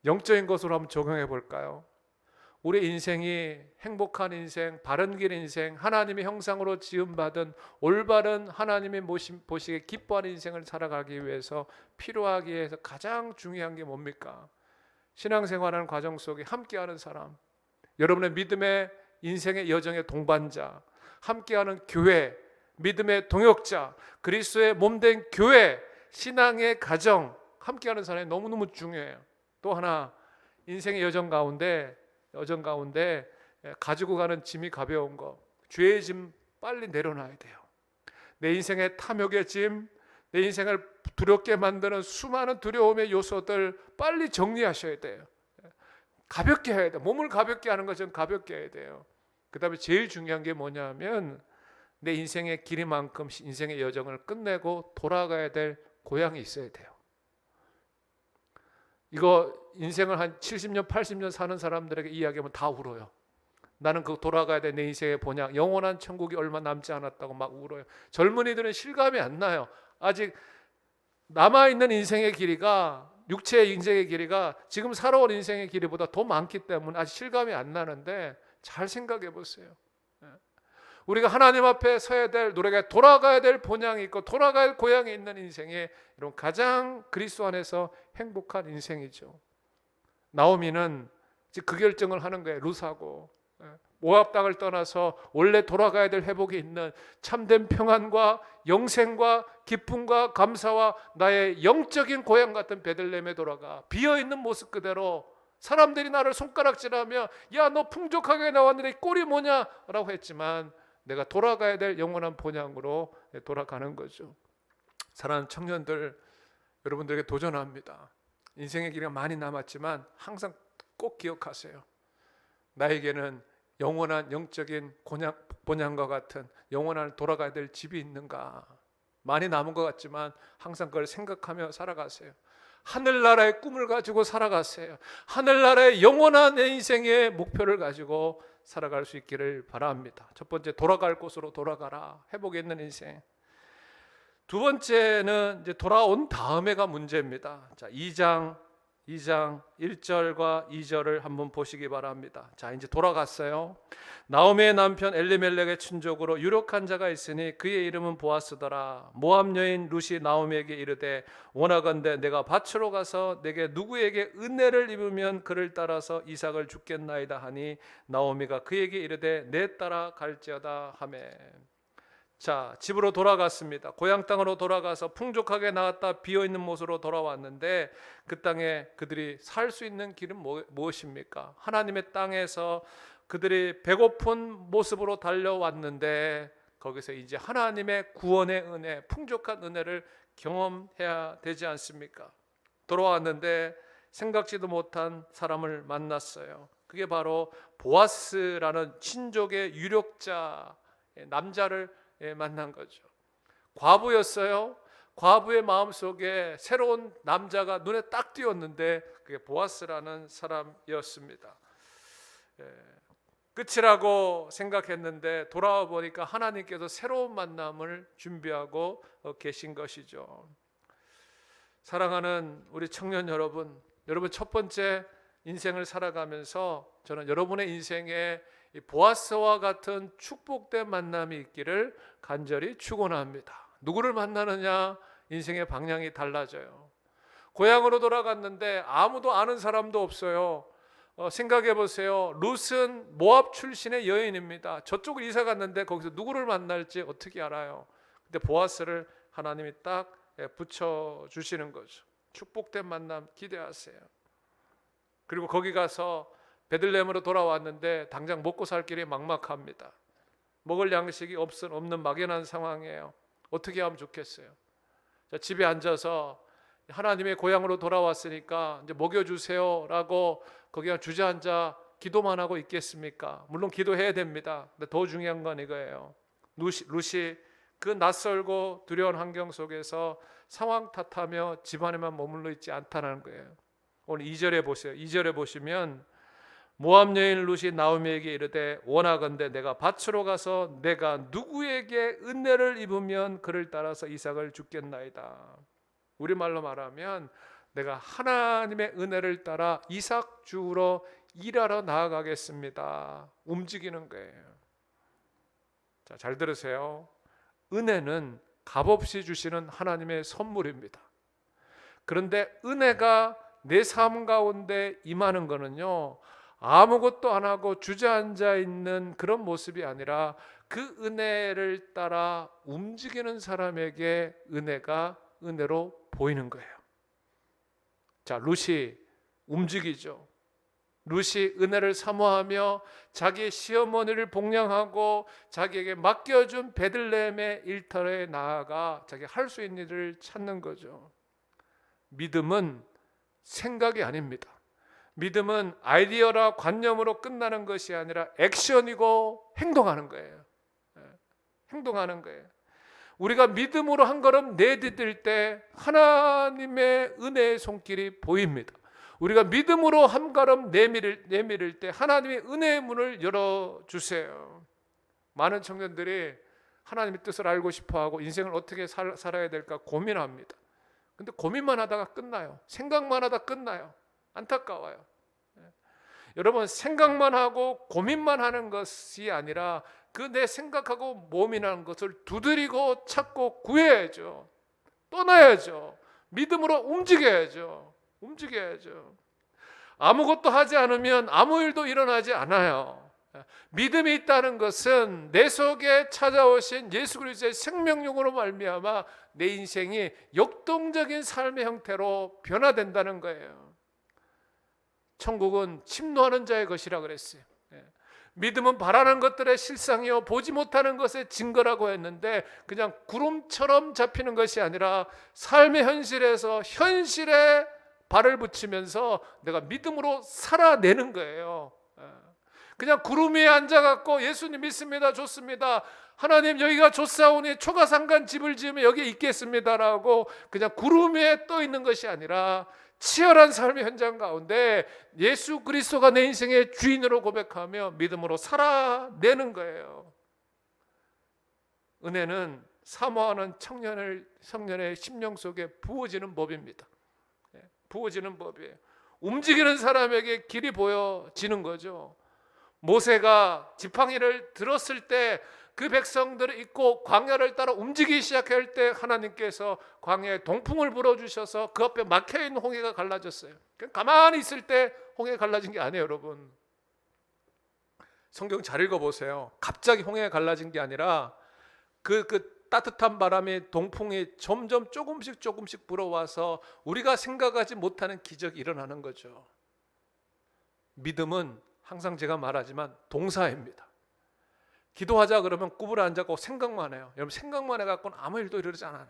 영적인 것으로 한번 적용해 볼까요? 우리 인생이 행복한 인생, 바른 길 인생, 하나님의 형상으로 지음받은 올바른 하나님의 보시기에 기뻐하는 인생을 살아가기 위해서 필요하기 위해서 가장 중요한 게 뭡니까? 신앙생활하는 과정 속에 함께하는 사람, 여러분의 믿음의 인생의 여정의 동반자, 함께하는 교회, 믿음의 동역자, 그리스도의 몸된 교회, 신앙의 가정, 함께하는 사람이 너무너무 중요해요. 또 하나, 인생의 여정 가운데 가지고 가는 짐이 가벼운 거, 죄의 짐 빨리 내려놔야 돼요. 내 인생의 탐욕의 짐, 내 인생을 두렵게 만드는 수많은 두려움의 요소들 빨리 정리하셔야 돼요. 가볍게 해야 돼요. 몸을 가볍게 하는 것은 가볍게 해야 돼요. 그 다음에 제일 중요한 게 뭐냐면 내 인생의 길이만큼 인생의 여정을 끝내고 돌아가야 될 고향이 있어야 돼요. 이거 인생을 한 70년, 80년 사는 사람들에게 이야기하면 다 울어요. 나는 그 돌아가야 돼, 내 인생의 본향, 영원한 천국이 얼마 남지 않았다고 막 울어요. 젊은이들은 실감이 안 나요. 아직 남아있는 인생의 길이가, 육체의 인생의 길이가 지금 살아온 인생의 길이보다 더 많기 때문에 아직 실감이 안 나는데, 잘 생각해 보세요. 우리가 하나님 앞에 서야 될, 노래가 돌아가야 될 본향이 있고 돌아갈 고향이 있는 인생의 이런 가장 그리스도 안에서 행복한 인생이죠. 나오미는 그 결정을 하는 거예요. 룻하고 모압 땅을 떠나서 원래 돌아가야 될 회복이 있는 참된 평안과 영생과 기쁨과 감사와 나의 영적인 고향 같은 베들레헴에 돌아가. 비어있는 모습 그대로 사람들이 나를 손가락질하며 야, 너 풍족하게 나왔는데 꼴이 뭐냐 라고 했지만 내가 돌아가야 될 영원한 본향으로 돌아가는 거죠. 사랑하는 청년들, 여러분들에게 도전합니다. 인생의 길이 많이 남았지만 항상 꼭 기억하세요. 나에게는 영원한 영적인 본향과 같은 영원한 돌아가야 될 집이 있는가. 많이 남은 것 같지만 항상 그걸 생각하며 살아가세요. 하늘나라의 꿈을 가지고 살아가세요. 하늘나라의 영원한 내 인생의 목표를 가지고 살아갈 수 있기를 바랍니다. 첫 번째, 돌아갈 곳으로 돌아가라. 회복이 있는 인생. 두 번째는 이제 돌아온 다음에가 문제입니다. 자, 2장 1절과 2절을 한번 보시기 바랍니다. 자, 이제 돌아갔어요. 나오미의 남편 엘리멜렉의 친족으로 유력한 자가 있으니 그의 이름은 보아스더라. 모압 여인 룻이 나오미에게 이르되 원하건대 내가 밭으로 가서 내게 누구에게 은혜를 입으면 그를 따라서 이삭을 주겠나이다 하니 나오미가 그에게 이르되 내 따라 갈지어다 하매. 자, 집으로 돌아갔습니다. 고향 땅으로 돌아가서 풍족하게 나왔다 비어있는 모습으로 돌아왔는데 그 땅에 그들이 살 수 있는 길은 무엇입니까? 하나님의 땅에서 그들이 배고픈 모습으로 달려왔는데 거기서 이제 하나님의 구원의 은혜, 풍족한 은혜를 경험해야 되지 않습니까? 돌아왔는데 생각지도 못한 사람을 만났어요. 그게 바로 보아스라는 친족의 유력자 남자를 만난 거죠. 과부였어요. 과부의 마음속에 새로운 남자가 눈에 딱 띄었는데 그게 보아스라는 사람이었습니다. 끝이라고 생각했는데 돌아와 보니까 하나님께서 새로운 만남을 준비하고 계신 것이죠. 사랑하는 우리 청년 여러분, 여러분 첫 번째 인생을 살아가면서 저는 여러분의 인생에 이 보아스와 같은 축복된 만남이 있기를 간절히 축원합니다. 누구를 만나느냐 인생의 방향이 달라져요. 고향으로 돌아갔는데 아무도 아는 사람도 없어요. 생각해 보세요. 룻은 모압 출신의 여인입니다. 저쪽을 이사 갔는데 거기서 누구를 만날지 어떻게 알아요? 근데 보아스를 하나님이 딱 붙여주시는 거죠. 축복된 만남 기대하세요. 그리고 거기 가서 베들레헴으로 돌아왔는데 당장 먹고 살 길이 막막합니다. 먹을 양식이 없는 막연한 상황이에요. 어떻게 하면 좋겠어요? 자, 집에 앉아서 하나님의 고향으로 돌아왔으니까 이제 먹여주세요라고 거기 주저앉아 기도만 하고 있겠습니까? 물론 기도해야 됩니다. 근데 더 중요한 건 이거예요. 룻이 그 낯설고 두려운 환경 속에서 상황 탓하며 집안에만 머물러 있지 않다는 거예요. 오늘 2절에 보세요. 2절에 보시면 모압 여인 룻이 나오미에게 이르되 원하건대 내가 밭으로 가서 내가 누구에게 은혜를 입으면 그를 따라서 이삭을 주겠나이다. 우리말로 말하면 내가 하나님의 은혜를 따라 이삭 주우러 일하러 나아가겠습니다. 움직이는 거예요. 자, 잘 들으세요. 은혜는 값없이 주시는 하나님의 선물입니다. 그런데 은혜가 내 삶 가운데 임하는 거는요, 아무것도 안 하고 주저앉아 있는 그런 모습이 아니라 그 은혜를 따라 움직이는 사람에게 은혜가 은혜로 보이는 거예요. 자, 룻이 움직이죠. 룻이 은혜를 사모하며 자기 시어머니를 복양하고 자기에게 맡겨준 베들레헴의 일터에 나아가 자기 할 수 있는 일을 찾는 거죠. 믿음은 생각이 아닙니다. 믿음은 아이디어나 관념으로 끝나는 것이 아니라 액션이고 행동하는 거예요. 행동하는 거예요. 우리가 믿음으로 한 걸음 내디딜 때 하나님의 은혜의 손길이 보입니다. 우리가 믿음으로 한 걸음 내밀을 때 하나님의 은혜의 문을 열어주세요. 많은 청년들이 하나님의 뜻을 알고 싶어하고 인생을 어떻게 살아야 될까 고민합니다. 근데 고민만 하다가 끝나요. 생각만 하다 끝나요. 안타까워요. 여러분, 생각만 하고 고민만 하는 것이 아니라 그 내 생각하고 모민하는 것을 두드리고 찾고 구해야죠. 떠나야죠. 믿음으로 움직여야죠. 아무것도 하지 않으면 아무 일도 일어나지 않아요. 믿음이 있다는 것은 내 속에 찾아오신 예수 그리스도의 생명력으로 말미암아 내 인생이 역동적인 삶의 형태로 변화된다는 거예요. 천국은 침노하는 자의 것이라 그랬어요. 믿음은 바라는 것들의 실상이요 보지 못하는 것의 증거라고 했는데, 그냥 구름처럼 잡히는 것이 아니라 삶의 현실에서 현실에 발을 붙이면서 내가 믿음으로 살아내는 거예요. 그냥 구름 위에 앉아갖고 예수님 믿습니다, 좋습니다, 하나님 여기가 좋사오니 초가상간 집을 지으면 여기 있겠습니다라고 그냥 구름 위에 떠 있는 것이 아니라 치열한 삶의 현장 가운데 예수 그리스도가 내 인생의 주인으로 고백하며 믿음으로 살아내는 거예요. 은혜는 사모하는 청년의 심령 속에 부어지는 법입니다. 부어지는 법이에요. 움직이는 사람에게 길이 보여지는 거죠. 모세가 지팡이를 들었을 때 그 백성들을 잇고 광야를 따라 움직이기 시작할 때 하나님께서 광야에 동풍을 불어주셔서 그 앞에 막혀있는 홍해가 갈라졌어요. 가만히 있을 때 홍해가 갈라진 게 아니에요. 여러분, 성경 잘 읽어보세요. 갑자기 홍해가 갈라진 게 아니라 그 따뜻한 바람이, 동풍이 점점 조금씩 불어와서 우리가 생각하지 못하는 기적이 일어나는 거죠. 믿음은 항상 제가 말하지만 동사입니다. 기도하자 그러면 구부러 앉아고 생각만 해요. 여러분, 생각만 해갖고는 아무 일도 이루지 않아요.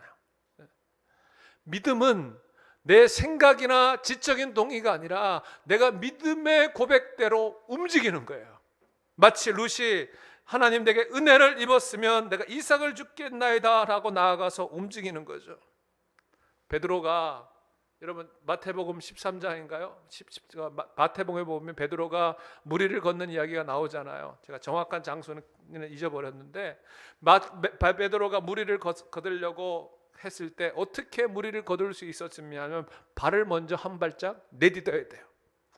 믿음은 내 생각이나 지적인 동의가 아니라 내가 믿음의 고백대로 움직이는 거예요. 마치 룻이 하나님 내게 은혜를 입었으면 내가 이삭을 죽겠나이다 라고 나아가서 움직이는 거죠. 베드로가, 여러분 마태복음 13장인가요? 마태복음에 보면 베드로가 무리를 걷는 이야기가 나오잖아요. 제가 정확한 장소는 잊어버렸는데 베드로가 무리를 거들려고 했을 때 어떻게 무리를 거둘 수 있었냐면 발을 먼저 한 발짝 내딛어야 돼요.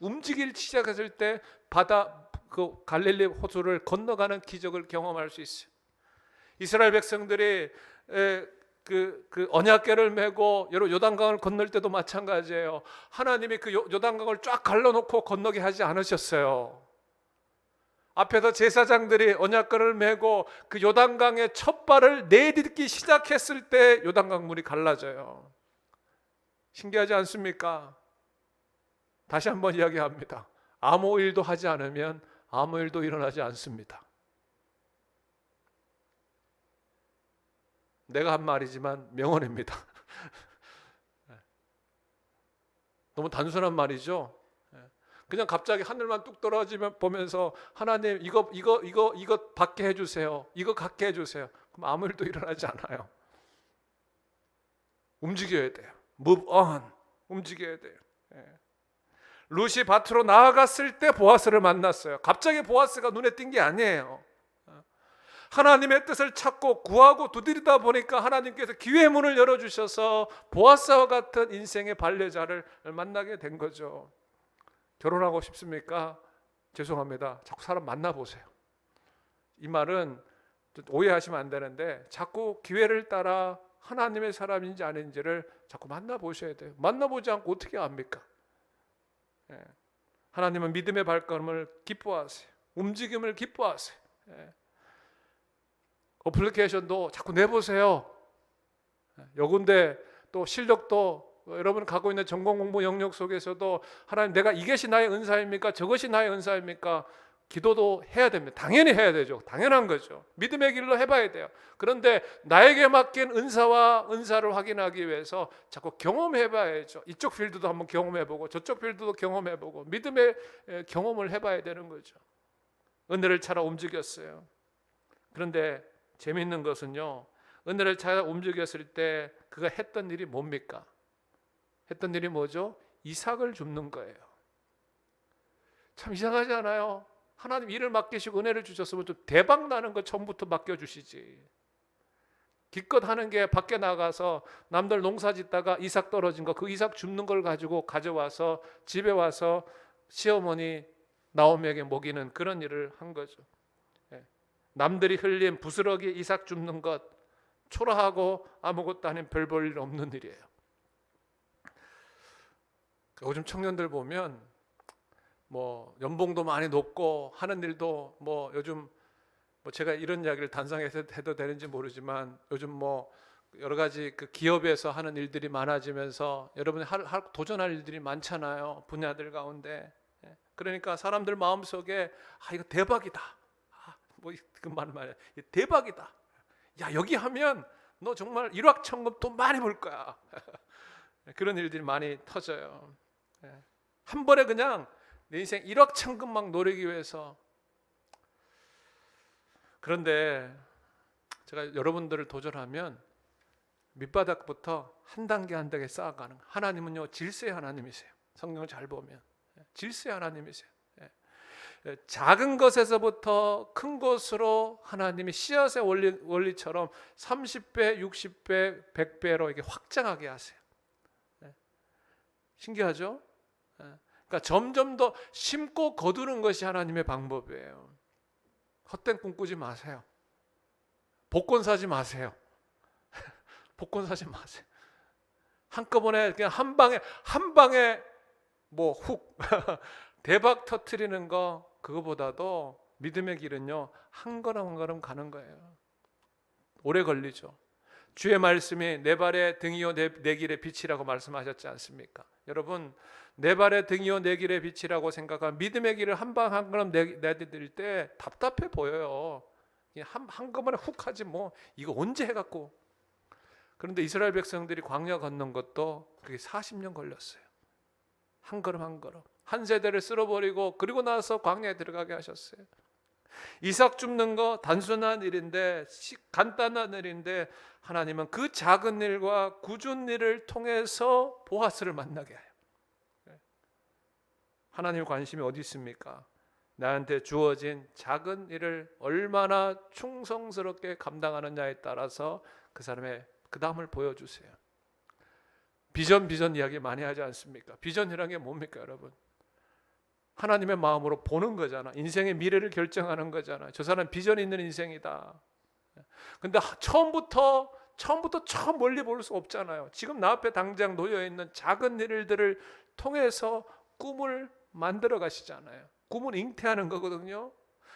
움직이기 시작했을 때 바다, 그 갈릴리 호수를 건너가는 기적을 경험할 수 있어요. 이스라엘 백성들이 그 언약궤를 메고 요단강을 건널 때도 마찬가지예요. 하나님이 그 요단강을 쫙 갈라놓고 건너게 하지 않으셨어요. 앞에서 제사장들이 언약궤를 메고 그 요단강의 첫 발을 내딛기 시작했을 때 요단강 물이 갈라져요. 신기하지 않습니까? 다시 한번 이야기합니다. 아무 일도 하지 않으면 아무 일도 일어나지 않습니다. 내가 한 말이지만 명언입니다. 너무 단순한 말이죠. 그냥 갑자기 하늘만 뚝 떨어지면 보면서 하나님 이거 받게 해주세요, 이거 갖게 해주세요. 그럼 아무 일도 일어나지 않아요. 움직여야 돼요. Move on. 움직여야 돼요. 룻이 밭으로 나아갔을 때 보아스를 만났어요. 갑자기 보아스가 눈에 띈 게 아니에요. 하나님의 뜻을 찾고 구하고 두드리다 보니까 하나님께서 기회의 문을 열어주셔서 보아스와 같은 인생의 반려자를 만나게 된 거죠. 결혼하고 싶습니까? 죄송합니다. 자꾸 사람 만나보세요. 이 말은 오해하시면 안 되는데 자꾸 기회를 따라 하나님의 사람인지 아닌지를 자꾸 만나보셔야 돼요. 만나보지 않고 어떻게 압니까? 하나님은 믿음의 발걸음을 기뻐하세요. 움직임을 기뻐하세요. 어플리케이션도 자꾸 내보세요. 요군데 또 실력도 여러분 갖고 있는 전공 공부 영역 속에서도 하나님 내가 이것이 나의 은사입니까? 저것이 나의 은사입니까? 기도도 해야 됩니다. 당연히 해야 되죠. 당연한 거죠. 믿음의 길로 해봐야 돼요. 그런데 나에게 맡긴 은사와 은사를 확인하기 위해서 자꾸 경험해봐야죠. 이쪽 필드도 한번 경험해보고 저쪽 필드도 경험해보고 믿음의 경험을 해봐야 되는 거죠. 은혜를 찾아 움직였어요. 그런데 재미있는 것은요, 은혜를 찾아 움직였을 때 그가 했던 일이 뭡니까? 했던 일이 뭐죠? 이삭을 줍는 거예요. 참 이상하지 않아요? 하나님 일을 맡기시고 은혜를 주셨으면 좀 대박 나는 거 처음부터 맡겨주시지. 기껏 하는 게 밖에 나가서 남들 농사 짓다가 이삭 떨어진 거, 그 이삭 줍는 걸 가지고 가져와서 집에 와서 시어머니 나오미에게 먹이는 그런 일을 한 거죠. 남들이 흘린 부스러기 이삭 줍는 것, 초라하고 아무것도 아닌 별 볼 일 없는 일이에요. 요즘 청년들 보면 뭐 연봉도 많이 높고 하는 일도 뭐 요즘 뭐 제가 이런 이야기를 단상에서 해도 되는지 모르지만 요즘 뭐 여러 가지 그 기업에서 하는 일들이 많아지면서 여러분이 도전할 일들이 많잖아요. 분야들 가운데. 그러니까 사람들 마음속에 이거 대박이다. 뭐 그 말이야. 대박이다. 야, 여기 하면 너 정말 일확천금 돈 많이 벌 거야. 그런 일들이 많이 터져요. 한 번에 그냥 내 인생 일확천금 막 노리기 위해서. 그런데 제가 여러분들을 도전하면 밑바닥부터 한 단계 한 단계 쌓아가는 거예요. 하나님은요, 질서의 하나님이세요. 성경을 잘 보면 질서의 하나님이세요. 작은 것에서부터 큰 것으로 하나님이 씨앗의 원리처럼 30배, 60배, 100배로 이게 확장하게 하세요. 신기하죠? 그러니까 점점 더 심고 거두는 것이 하나님의 방법이에요. 헛된 꿈 꾸지 마세요. 복권 사지 마세요. 복권 사지 마세요. 한꺼번에 그냥 한 방에 뭐 훅 대박 터트리는 거, 그거보다도 믿음의 길은요, 한 걸음 한 걸음 가는 거예요. 오래 걸리죠. 주의 말씀이 내 발의 등이요 내 길의 빛이라고 말씀하셨지 않습니까? 여러분, 내 발의 등이요 내 길의 빛이라고 생각하면 믿음의 길을 한 방 한 걸음 내디딜 때 답답해 보여요. 한꺼번에 훅 하지 뭐 이거 언제 해갖고. 그런데 이스라엘 백성들이 광야 건넌 것도 그게 40년 걸렸어요. 한 걸음 한 걸음. 한 세대를 쓸어버리고 그리고 나서 광야에 들어가게 하셨어요. 이삭 줍는 거 단순한 일인데, 간단한 일인데 하나님은 그 작은 일과 굳은 일을 통해서 보아스를 만나게 해요. 하나님의 관심이 어디 있습니까? 나한테 주어진 작은 일을 얼마나 충성스럽게 감당하느냐에 따라서 그 사람의 그 다음을 보여주세요. 비전 이야기 많이 하지 않습니까? 비전이라는 게 뭡니까, 여러분? 하나님의 마음으로 보는 거잖아. 인생의 미래를 결정하는 거잖아. 저 사람 비전 있는 인생이다. 근데 처음부터 멀리 볼 수 없잖아요. 지금 나 앞에 당장 놓여 있는 작은 일들을 통해서 꿈을 만들어 가시잖아요. 꿈은 잉태하는 거거든요.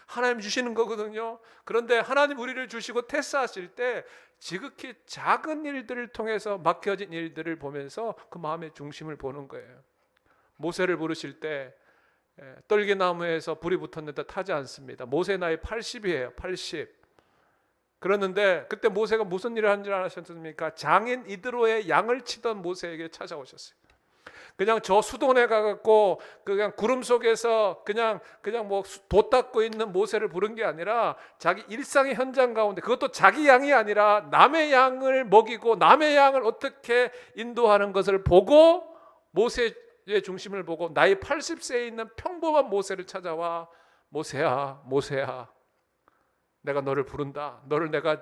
하나님 주시는 거거든요. 그런데 하나님 우리를 주시고 테스트하실 때 지극히 작은 일들을 통해서 맡겨진 일들을 보면서 그 마음의 중심을 보는 거예요. 모세를 부르실 때 떨기나무에서 불이 붙었는데 타지 않습니다. 모세 나이 80이에요. 80. 그러는데 그때 모세가 무슨 일을 한 줄 아셨습니까? 장인 이드로의 양을 치던 모세에게 찾아오셨어요. 그냥 저 수돈에 가갖고 그냥 구름 속에서 그냥 뭐 돛 닦고 있는 모세를 부른 게 아니라 자기 일상의 현장 가운데, 그것도 자기 양이 아니라 남의 양을 먹이고 남의 양을 어떻게 인도하는 것을 보고, 모세의 중심을 보고 나이 80세에 있는 평범한 모세를 찾아와, 모세야 내가 너를 부른다. 너를 내가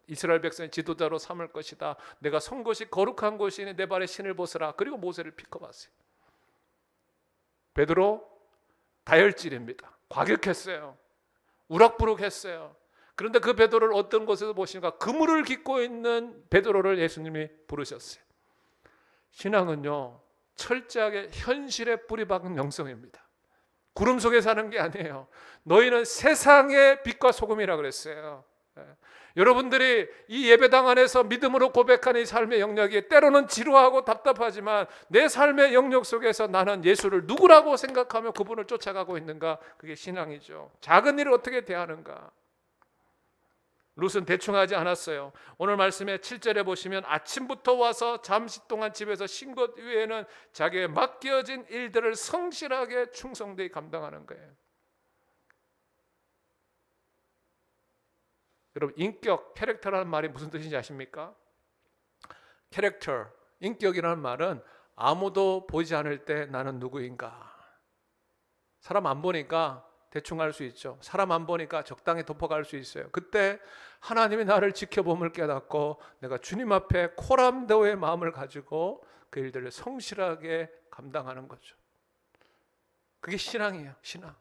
이스라엘 백성의 지도자로 삼을 것이다. 내가 선 곳이 거룩한 곳이니 내 발에 신을 벗으라. 그리고 모세를 픽업하세요. 베드로 다혈질입니다. 과격했어요. 우락부락했어요. 그런데 그 베드로를 어떤 곳에서 보시니까 그물을 깃고 있는 베드로를 예수님이 부르셨어요. 신앙은요, 철저하게 현실에 뿌리박은 영성입니다. 구름 속에 사는 게 아니에요. 너희는 세상의 빛과 소금이라 그랬어요. 여러분들이 이 예배당 안에서 믿음으로 고백하는 이 삶의 영역이 때로는 지루하고 답답하지만 내 삶의 영역 속에서 나는 예수를 누구라고 생각하며 그분을 쫓아가고 있는가, 그게 신앙이죠. 작은 일을 어떻게 대하는가. 룻은 대충 하지 않았어요. 오늘 말씀의 7절에 보시면 아침부터 와서 잠시 동안 집에서 쉰 것 외에는 자기의 맡겨진 일들을 성실하게 충성되이 감당하는 거예요. 여러분 인격, 캐릭터라는 말이 무슨 뜻인지 아십니까? 캐릭터, 인격이라는 말은 아무도 보지 않을 때 나는 누구인가. 사람 안 보니까 대충 알 수 있죠. 사람 안 보니까 적당히 덮어갈 수 있어요. 그때 하나님이 나를 지켜봄을 깨닫고 내가 주님 앞에 코람데오의 마음을 가지고 그 일들을 성실하게 감당하는 거죠. 그게 신앙이에요. 신앙.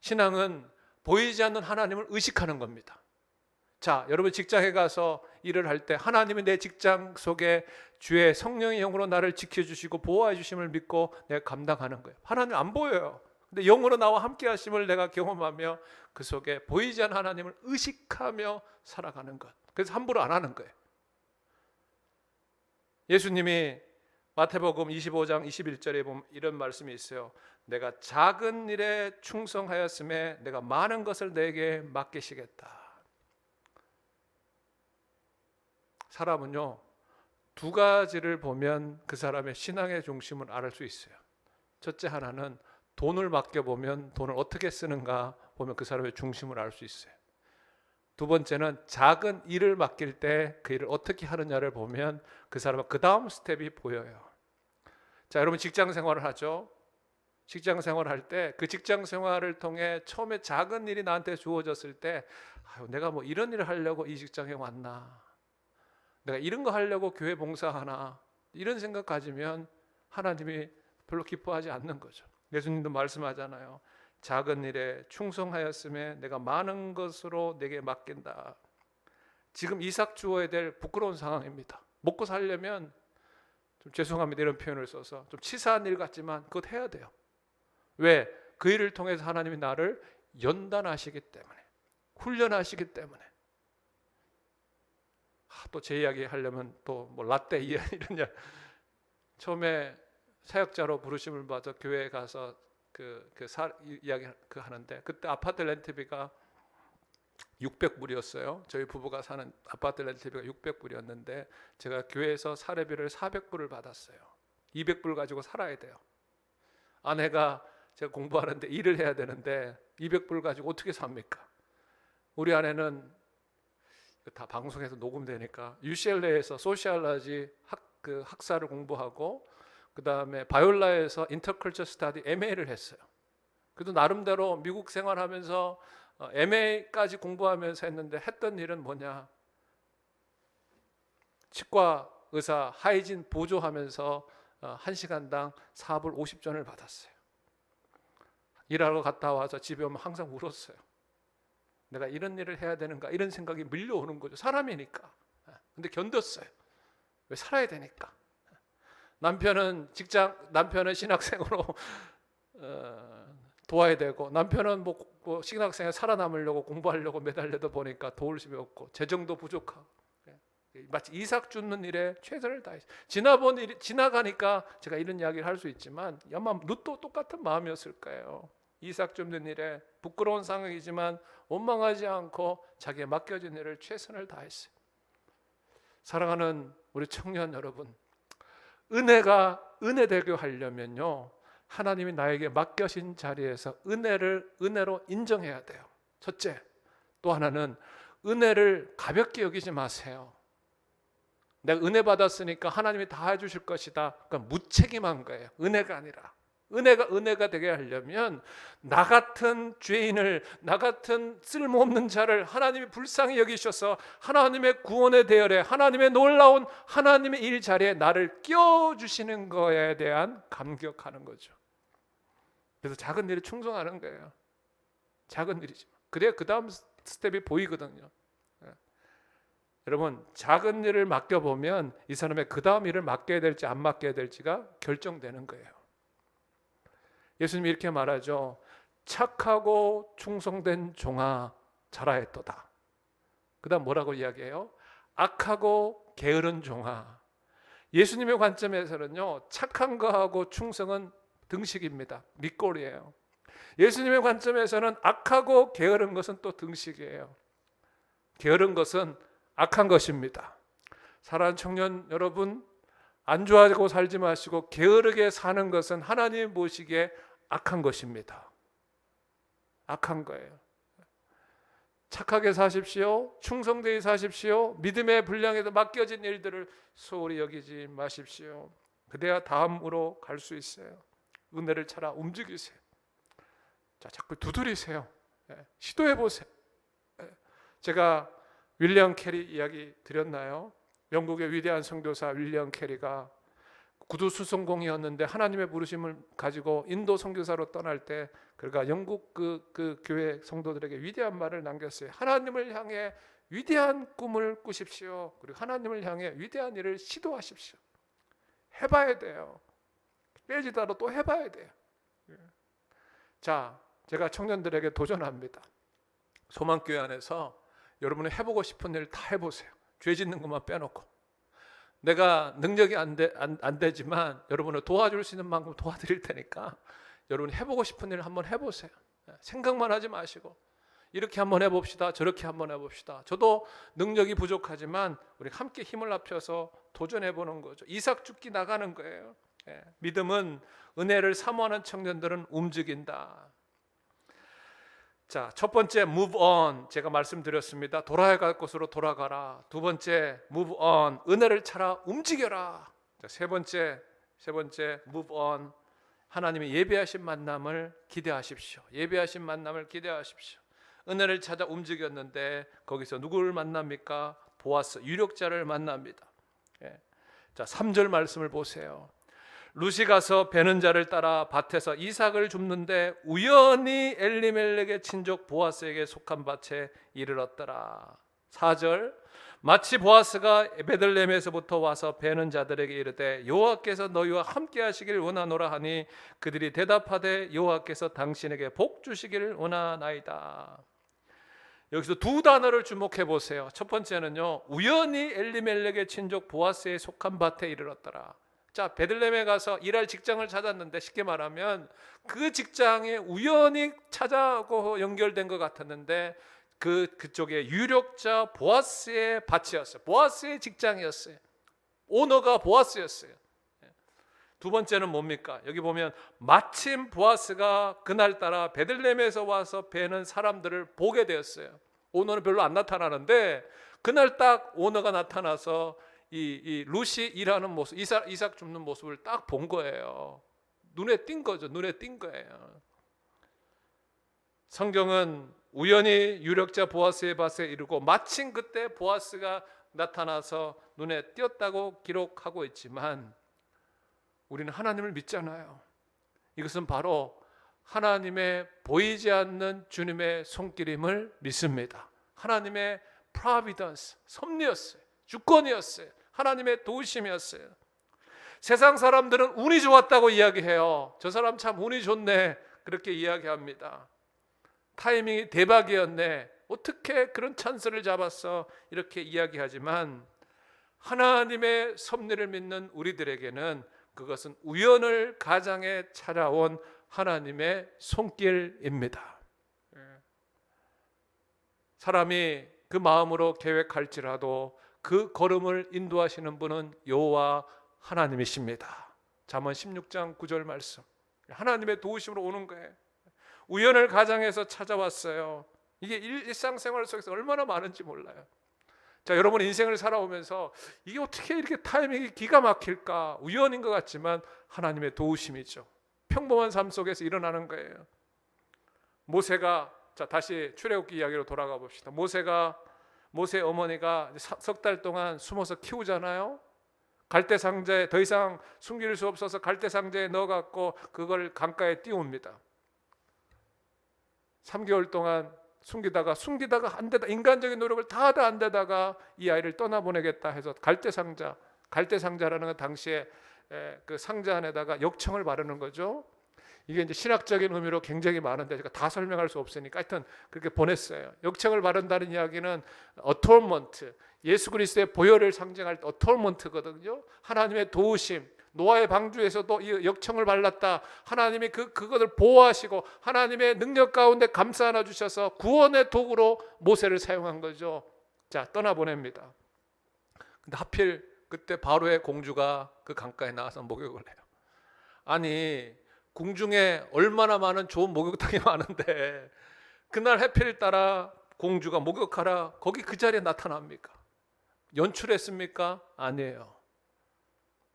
신앙은 보이지 않는 하나님을 의식하는 겁니다. 자, 여러분 직장에 가서 일을 할 때 하나님이 내 직장 속에 주의 성령의 영으로 나를 지켜주시고 보호해 주심을 믿고 내가 감당하는 거예요. 하나님 안 보여요. 근데 영으로 나와 함께 하심을 내가 경험하며 그 속에 보이지 않는 하나님을 의식하며 살아가는 것. 그래서 함부로 안 하는 거예요. 예수님이 마태복음 25장 21절에 보면 이런 말씀이 있어요. 내가 작은 일에 충성하였음에 내가 많은 것을 내게 맡기시겠다. 사람은요, 두 가지를 보면 그 사람의 신앙의 중심을 알 수 있어요. 첫째 하나는 돈을 맡겨보면 돈을 어떻게 쓰는가 보면 그 사람의 중심을 알 수 있어요. 두 번째는 작은 일을 맡길 때 그 일을 어떻게 하느냐를 보면 그 사람은 그 다음 스텝이 보여요. 자, 여러분 직장 생활을 하죠. 직장 생활을 할 때 그 직장 생활을 통해 처음에 작은 일이 나한테 주어졌을 때 내가 뭐 이런 일을 하려고 이 직장에 왔나, 내가 이런 거 하려고 교회 봉사하나, 이런 생각 가지면 하나님이 별로 기뻐하지 않는 거죠. 예수님도 말씀하잖아요. 작은 일에 충성하였음에 내가 많은 것으로 내게 맡긴다. 지금 이삭 주어야 될 부끄러운 상황입니다. 먹고 살려면 좀 죄송합니다 이런 표현을 써서 좀 치사한 일 같지만 그것 해야 돼요. 왜? 그 일을 통해서 하나님이 나를 연단하시기 때문에, 훈련하시기 때문에. 또 제 이야기 하려면 또 뭐 라떼 이런 처음에 사역자로 부르심을 받아 교회에 가서 이야기 하는데 그때 아파트 렌트비가 600불이었어요. 저희 부부가 사는 아파트 렌트비가 600불이었는데 제가 교회에서 사례비를 400불을 받았어요. 200불 가지고 살아야 돼요. 아내가 제가 공부하는데 일을 해야 되는데 200불 가지고 어떻게 삽니까? 우리 아내는 다 방송에서 녹음되니까 UCLA에서 소시알라지 학사를 공부하고 그 다음에 바이올라에서 인터컬처 스타디 MA를 했어요. 그래도 나름대로 미국 생활하면서 MA까지 공부하면서 했는데 했던 일은 뭐냐? 치과 의사 하이진 보조하면서 1시간당 4불 50전을 받았어요. 일하러 갔다 와서 집에 오면 항상 울었어요. 내가 이런 일을 해야 되는가 이런 생각이 밀려오는 거죠. 사람이니까. 근데 견뎠어요. 왜? 살아야 되니까. 남편은 신학생으로 도와야 되고, 남편은 뭐 신학생에 살아남으려고 공부하려고 매달려도 보니까 도울 힘이 없고 재정도 부족하고, 마치 이삭 줍는 일에 최선을 다했어요. 지나가니까 제가 이런 이야기를 할 수 있지만 아마 룻도 똑같은 마음이었을 거예요. 이삭 줍는 일에 부끄러운 상황이지만 원망하지 않고 자기의 맡겨진 일을 최선을 다했어요. 사랑하는 우리 청년 여러분, 은혜가 은혜되게 하려면요, 하나님이 나에게 맡겨진 자리에서 은혜로 인정해야 돼요. 첫째, 또 하나는 은혜를 가볍게 여기지 마세요. 내가 은혜 받았으니까 하나님이 다 해주실 것이다. 그러니까 무책임한 거예요. 은혜가 아니라. 은혜가 되게 하려면 나 같은 죄인을, 나 같은 쓸모없는 자를 하나님이 불쌍히 여기셔서 하나님의 구원의 대열에, 하나님의 놀라운 하나님의 일 자리에 나를 끼워주시는 거에 대한 감격하는 거죠. 그래서 작은 일에 충성하는 거예요. 작은 일이지만 그래야 그 다음 스텝이 보이거든요. 여러분, 작은 일을 맡겨보면 이 사람의 그 다음 일을 맡겨야 될지 안 맡겨야 될지가 결정되는 거예요. 예수님이 이렇게 말하죠. 착하고 충성된 종아 잘하였도다. 그 다음 뭐라고 이야기해요? 악하고 게으른 종아. 예수님의 관점에서는요, 착한 거하고 충성은 등식입니다. 밑골이에요. 예수님의 관점에서는 악하고 게으른 것은 또 등식이에요. 게으른 것은 악한 것입니다. 사랑하는 청년 여러분, 안주하고 살지 마시고 게으르게 사는 것은 하나님 보시기에 악한 것입니다. 악한 거예요. 착하게 사십시오. 충성되게 사십시오. 믿음의 분량에서 맡겨진 일들을 소홀히 여기지 마십시오. 그래야 다음으로 갈 수 있어요. 은혜를 찾아 움직이세요. 자, 자꾸 두드리세요. 시도해 보세요. 제가 윌리엄 캐리 이야기 드렸나요? 영국의 위대한 선교사 윌리엄 캐리가 구두 수송공이었는데 하나님의 부르심을 가지고 인도 선교사로 떠날 때 그가 영국 그 교회 성도들에게 위대한 말을 남겼어요. 하나님을 향해 위대한 꿈을 꾸십시오. 그리고 하나님을 향해 위대한 일을 시도하십시오. 해봐야 돼요. 빼지더라도 또 해봐야 돼요. 자, 제가 청년들에게 도전합니다. 소망교회 안에서 여러분이 해보고 싶은 일 다 해보세요. 죄 짓는 것만 빼놓고. 내가 능력이 안 되지만 여러분을 도와줄 수 있는 만큼 도와드릴 테니까 여러분이 해보고 싶은 일 한번 해보세요. 생각만 하지 마시고 이렇게 한번 해봅시다. 저렇게 한번 해봅시다. 저도 능력이 부족하지만 우리 함께 힘을 합쳐서 도전해보는 거죠. 이삭 죽기 나가는 거예요. 믿음은 은혜를 사모하는 청년들은 움직인다. 자, 첫 번째 move on 제가 말씀드렸습니다. 돌아야 갈 곳으로 돌아가라. 두 번째 move on 은혜를 찾아 움직여라. 자, 세 번째 move on 하나님의 예배하신 만남을 기대하십시오. 예배하신 만남을 기대하십시오. 은혜를 찾아 움직였는데 거기서 누구를 만납니까? 보아스 유력자를 만납니다. 자, 3절 말씀을 보세요. 룻이 가서 베는 자를 따라 밭에서 이삭을 줍는데 우연히 엘리멜렉의 친족 보아스에게 속한 밭에 이르렀더라. 4절 마치 보아스가 베들레헴에서부터 와서 베는 자들에게 이르되 여호와께서 너희와 함께 하시길 원하노라 하니 그들이 대답하되 여호와께서 당신에게 복 주시기를 원하나이다. 여기서 두 단어를 주목해 보세요. 첫 번째는요, 우연히 엘리멜렉의 친족 보아스에 속한 밭에 이르렀더라. 자, 베들레헴에 가서 일할 직장을 찾았는데 쉽게 말하면 그 직장에 우연히 찾아고 연결된 것 같았는데 그쪽에 유력자 보아스의 밭이었어요. 보아스의 직장이었어요. 오너가 보아스였어요. 두 번째는 뭡니까? 여기 보면 마침 보아스가 그날따라 베들레헴에서 와서 베는 사람들을 보게 되었어요. 오너는 별로 안 나타나는데 그날 딱 오너가 나타나서 이 룻이 일하는 모습, 이삭 줍는 모습을 딱 본 거예요. 눈에 띈 거죠. 눈에 띈 거예요. 성경은 우연히 유력자 보아스의 밭에 이르고 마침 그때 보아스가 나타나서 눈에 띄었다고 기록하고 있지만 우리는 하나님을 믿잖아요. 이것은 바로 하나님의 보이지 않는 주님의 손길임을 믿습니다. 하나님의 providence, 섭리였어요. 주권이었어요. 하나님의 도우심이었어요. 세상 사람들은 운이 좋았다고 이야기해요. 저 사람 참 운이 좋네, 그렇게 이야기합니다. 타이밍이 대박이었네, 어떻게 그런 찬스를 잡았어, 이렇게 이야기하지만 하나님의 섭리를 믿는 우리들에게는 그것은 우연을 가장해 찾아온 하나님의 손길입니다. 사람이 그 마음으로 계획할지라도 그 걸음을 인도하시는 분은 여호와 하나님이십니다. 잠언 16장 9절 말씀. 하나님의 도우심으로 오는 거예요. 우연을 가장해서 찾아왔어요. 이게 일상생활 속에서 얼마나 많은지 몰라요. 자, 여러분 인생을 살아오면서 이게 어떻게 이렇게 타이밍이 기가 막힐까? 우연인 것 같지만 하나님의 도우심이죠. 평범한 삶 속에서 일어나는 거예요. 모세가, 자, 다시 출애굽기 이야기로 돌아가 봅시다. 모세 어머니가 석 달 동안 숨어서 키우잖아요. 갈대 상자에 더 이상 숨길 수 없어서 갈대 상자에 넣어갖고 그걸 강가에 띄웁니다. 3개월 동안 숨기다가 안 되다, 인간적인 노력을 다 하다 안 되다가 이 아이를 떠나보내겠다 해서 갈대 상자라는 건 당시에 그 상자 안에다가 역청을 바르는 거죠. 이게 이제 신학적인 의미로 굉장히 많은데 제가 다 설명할 수 없으니까 하여튼 그렇게 보냈어요. 역청을 바른다는 이야기는 어토먼트, 예수 그리스도의 보혈을 상징할 때 어토먼트거든요. 하나님의 도우심, 노아의 방주에서도 이 역청을 발랐다. 하나님이 그것을 보호하시고 하나님의 능력 가운데 감싸 안아 주셔서 구원의 도구로 모세를 사용한 거죠. 자, 떠나보냅니다. 근데 하필 그때 바로의 공주가 그 강가에 나와서 목욕을 해요. 아니, 궁중에 얼마나 많은 좋은 목욕탕이 많은데 그날 해필 따라 공주가 목욕하라 거기 그 자리에 나타납니까? 연출했습니까? 아니에요.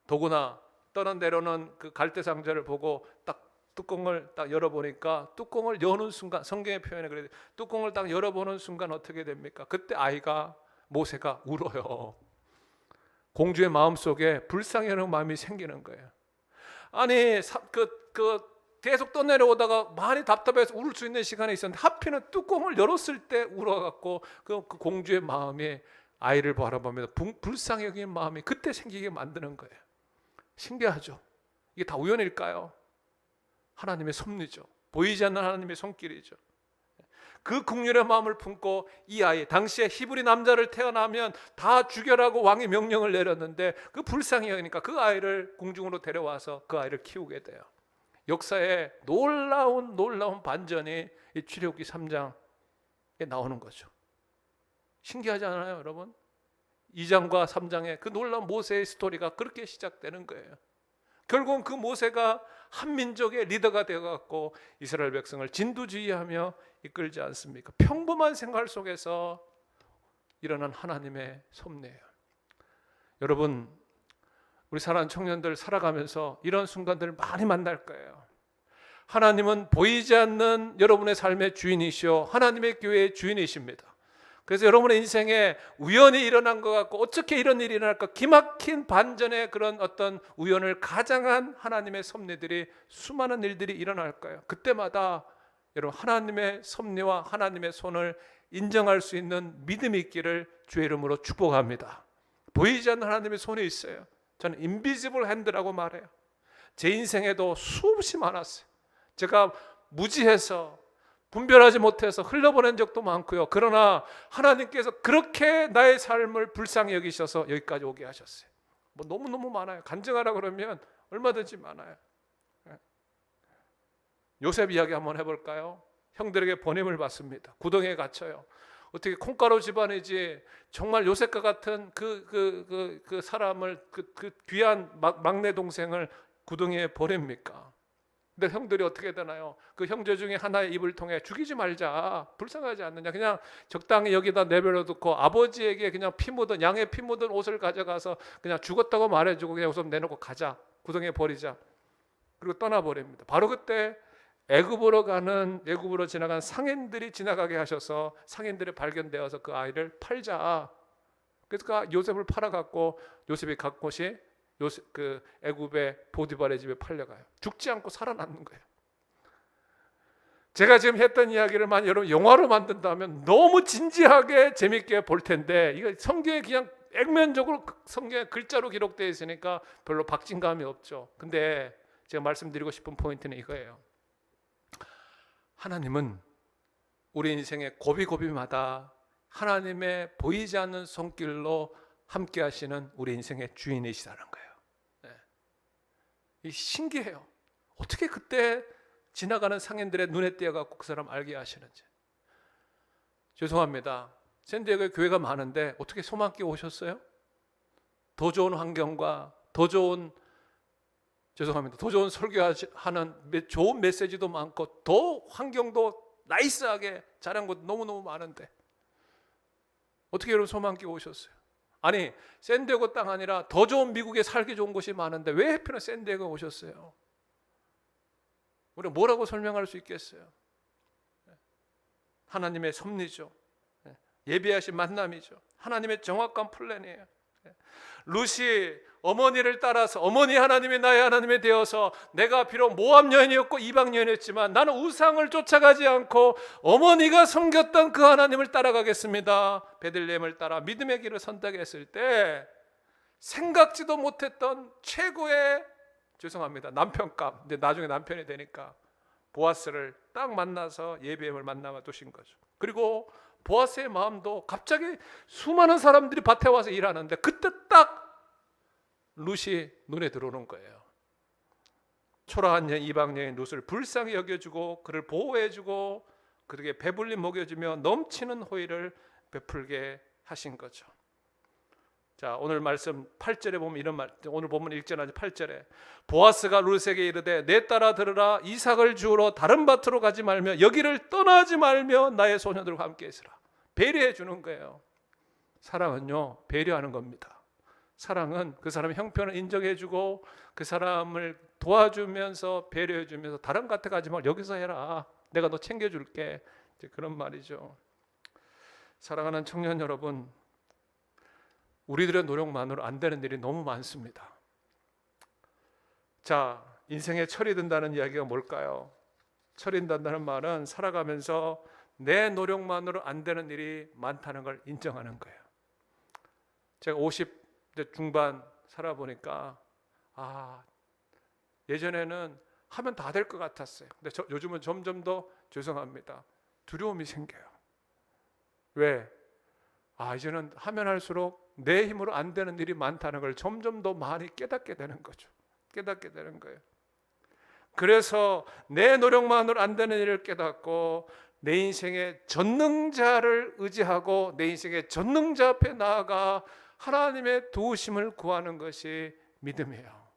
더구나 떠난 내려오는 그 갈대 상자를 보고 딱 뚜껑을 딱 열어보니까 뚜껑을 여는 순간, 성경의 표현에 그래요. 뚜껑을 딱 열어보는 순간 어떻게 됩니까? 그때 아이가, 모세가 울어요. 공주의 마음속에 불쌍히 여는 마음이 생기는 거예요. 아니 계속 떠내려오다가 많이 답답해서 울 수 있는 시간이 있었는데 하필은 뚜껑을 열었을 때 울어갖고 그 공주의 마음이 아이를 바라보면서 불쌍히 여기는 마음이 그때 생기게 만드는 거예요. 신기하죠? 이게 다 우연일까요? 하나님의 섭리죠. 보이지 않는 하나님의 손길이죠. 그 긍휼의 마음을 품고 이 아이, 당시에 히브리 남자를 태어나면 다 죽여라고 왕이 명령을 내렸는데 그 불쌍히 여기니까 그 아이를 궁중으로 데려와서 그 아이를 키우게 돼요. 역사에 놀라운 반전이 이 출애굽기 3장에 나오는 거죠. 신기하지 않아요, 여러분? 2장과 3장의 그 놀라운 모세의 스토리가 그렇게 시작되는 거예요. 결국은 그 모세가 한 민족의 리더가 되어갖고 이스라엘 백성을 진두지휘하며 이끌지 않습니까? 평범한 생활 속에서 일어난 하나님의 섭리예요. 여러분, 우리 사랑하는 청년들 살아가면서 이런 순간들을 많이 만날 거예요. 하나님은 보이지 않는 여러분의 삶의 주인이시오, 하나님의 교회의 주인이십니다. 그래서 여러분의 인생에 우연히 일어난 것 같고 어떻게 이런 일이 일어날까 기막힌 반전의 그런 어떤 우연을 가장한 하나님의 섭리들이 수많은 일들이 일어날 거예요. 그때마다 여러분 하나님의 섭리와 하나님의 손을 인정할 수 있는 믿음이 있기를 주의 이름으로 축복합니다. 보이지 않는 하나님의 손이 있어요. 저는 인비지블 핸드라고 말해요. 제 인생에도 수없이 많았어요. 제가 무지해서 분별하지 못해서 흘려보낸 적도 많고요. 그러나 하나님께서 그렇게 나의 삶을 불쌍히 여기셔서 여기까지 오게 하셨어요. 뭐 너무너무 많아요. 간증하라 그러면 얼마든지 많아요. 요셉 이야기 한번 해볼까요? 형들에게 번임을 받습니다. 구덩이에 갇혀요. 어떻게 콩가루 집안이지 정말 요셉과 같은 그 사람을 그 귀한 막내 동생을 구덩이에 버립니까? 근데 형들이 어떻게 되나요? 그 형제 중에 하나의 입을 통해 죽이지 말자, 불쌍하지 않느냐, 그냥 적당히 여기다 내버려 두고 아버지에게 그냥 피 묻은 양의 피 묻은 옷을 가져가서 그냥 죽었다고 말해주고 그냥 우선 내놓고 가자, 구덩이에 버리자. 그리고 떠나버립니다. 바로 그때 애굽으로 지나간 상인들이 지나가게 하셔서 상인들이 발견되어서 그 아이를 팔자. 그래서 그 요셉을 팔아갖고 요셉이 간 곳이 그 애굽의 보디발의 집에 팔려가요. 죽지 않고 살아남는 거예요. 제가 지금 했던 이야기를 만약 여러분 영화로 만든다면 너무 진지하게 재밌게 볼 텐데 이거 성경에 그냥 액면적으로 성경에 글자로 기록되어 있으니까 별로 박진감이 없죠. 근데 제가 말씀드리고 싶은 포인트는 이거예요. 하나님은 우리 인생의 고비고비마다 하나님의 보이지 않는 손길로 함께 하시는 우리 인생의 주인이시다는 거예요. 이 신기해요. 어떻게 그때 지나가는 상인들의 눈에 띄어갖고 그 사람 알게 하시는지. 죄송합니다. 샌디에고에 교회가 많은데 어떻게 소망교회 오셨어요? 더 좋은 환경과 더 좋은 설교하는 좋은 메시지도 많고 더 환경도 나이스하게 잘한 곳 너무너무 많은데 어떻게 여러분 소망교회 오셨어요? 아니 샌디에고 땅 아니라 더 좋은 미국에 살기 좋은 곳이 많은데 왜 하필은 샌디에고에 오셨어요? 우리가 뭐라고 설명할 수 있겠어요? 하나님의 섭리죠. 예비하신 만남이죠. 하나님의 정확한 플랜이에요. 룻이 어머니를 따라서 어머니 하나님이 나의 하나님이 되어서 내가 비록 모압 여인이었고 이방 여인이었지만 나는 우상을 쫓아가지 않고 어머니가 섬겼던 그 하나님을 따라가겠습니다. 베들레헴을 따라 믿음의 길을 선택했을 때 생각지도 못했던 최고의 남편감. 근데 나중에 남편이 되니까 보아스를 딱 만나서 예비함을 만나가 두신 거죠. 그리고 보아스의 마음도 갑자기 수많은 사람들이 밭에 와서 일하는데 그때 딱 룻이 눈에 들어오는 거예요. 초라한 이방 여인 룻을 불쌍히 여겨주고 그를 보호해주고 그에게 배불리 먹여주며 넘치는 호의를 베풀게 하신 거죠. 자, 오늘 말씀 8절에 보면 이런 말, 오늘 보면 1절 8절에 보아스가 룻에게 이르되 내 딸아 들으라, 이삭을 주우러 다른 밭으로 가지 말며 여기를 떠나지 말며 나의 소녀들과 함께 있으라. 배려해 주는 거예요. 사랑은요, 배려하는 겁니다. 사랑은 그 사람의 형편을 인정해 주고 그 사람을 도와주면서 배려해 주면서 다른 것 같아 가지 말고 여기서 해라. 내가 너 챙겨 줄게. 이제 그런 말이죠. 사랑하는 청년 여러분, 우리들의 노력만으로 안 되는 일이 너무 많습니다. 자, 인생에 철이 든다는 이야기가 뭘까요? 철이 든다는 말은 살아가면서 내 노력만으로 안 되는 일이 많다는 걸 인정하는 거예요. 제가 50대 중반 살아보니까 예전에는 하면 다 될 것 같았어요. 근데 요즘은 점점 더 죄송합니다. 두려움이 생겨요. 왜? 이제는 하면 할수록 내 힘으로 안 되는 일이 많다는 걸 점점 더 많이 깨닫게 되는 거죠. 깨닫게 되는 거예요. 그래서 내 노력만으로 안 되는 일을 깨닫고 내 인생의 전능자를 의지하고 내 인생의 전능자 앞에 나아가 하나님의 도우심을 구하는 것이 믿음이에요.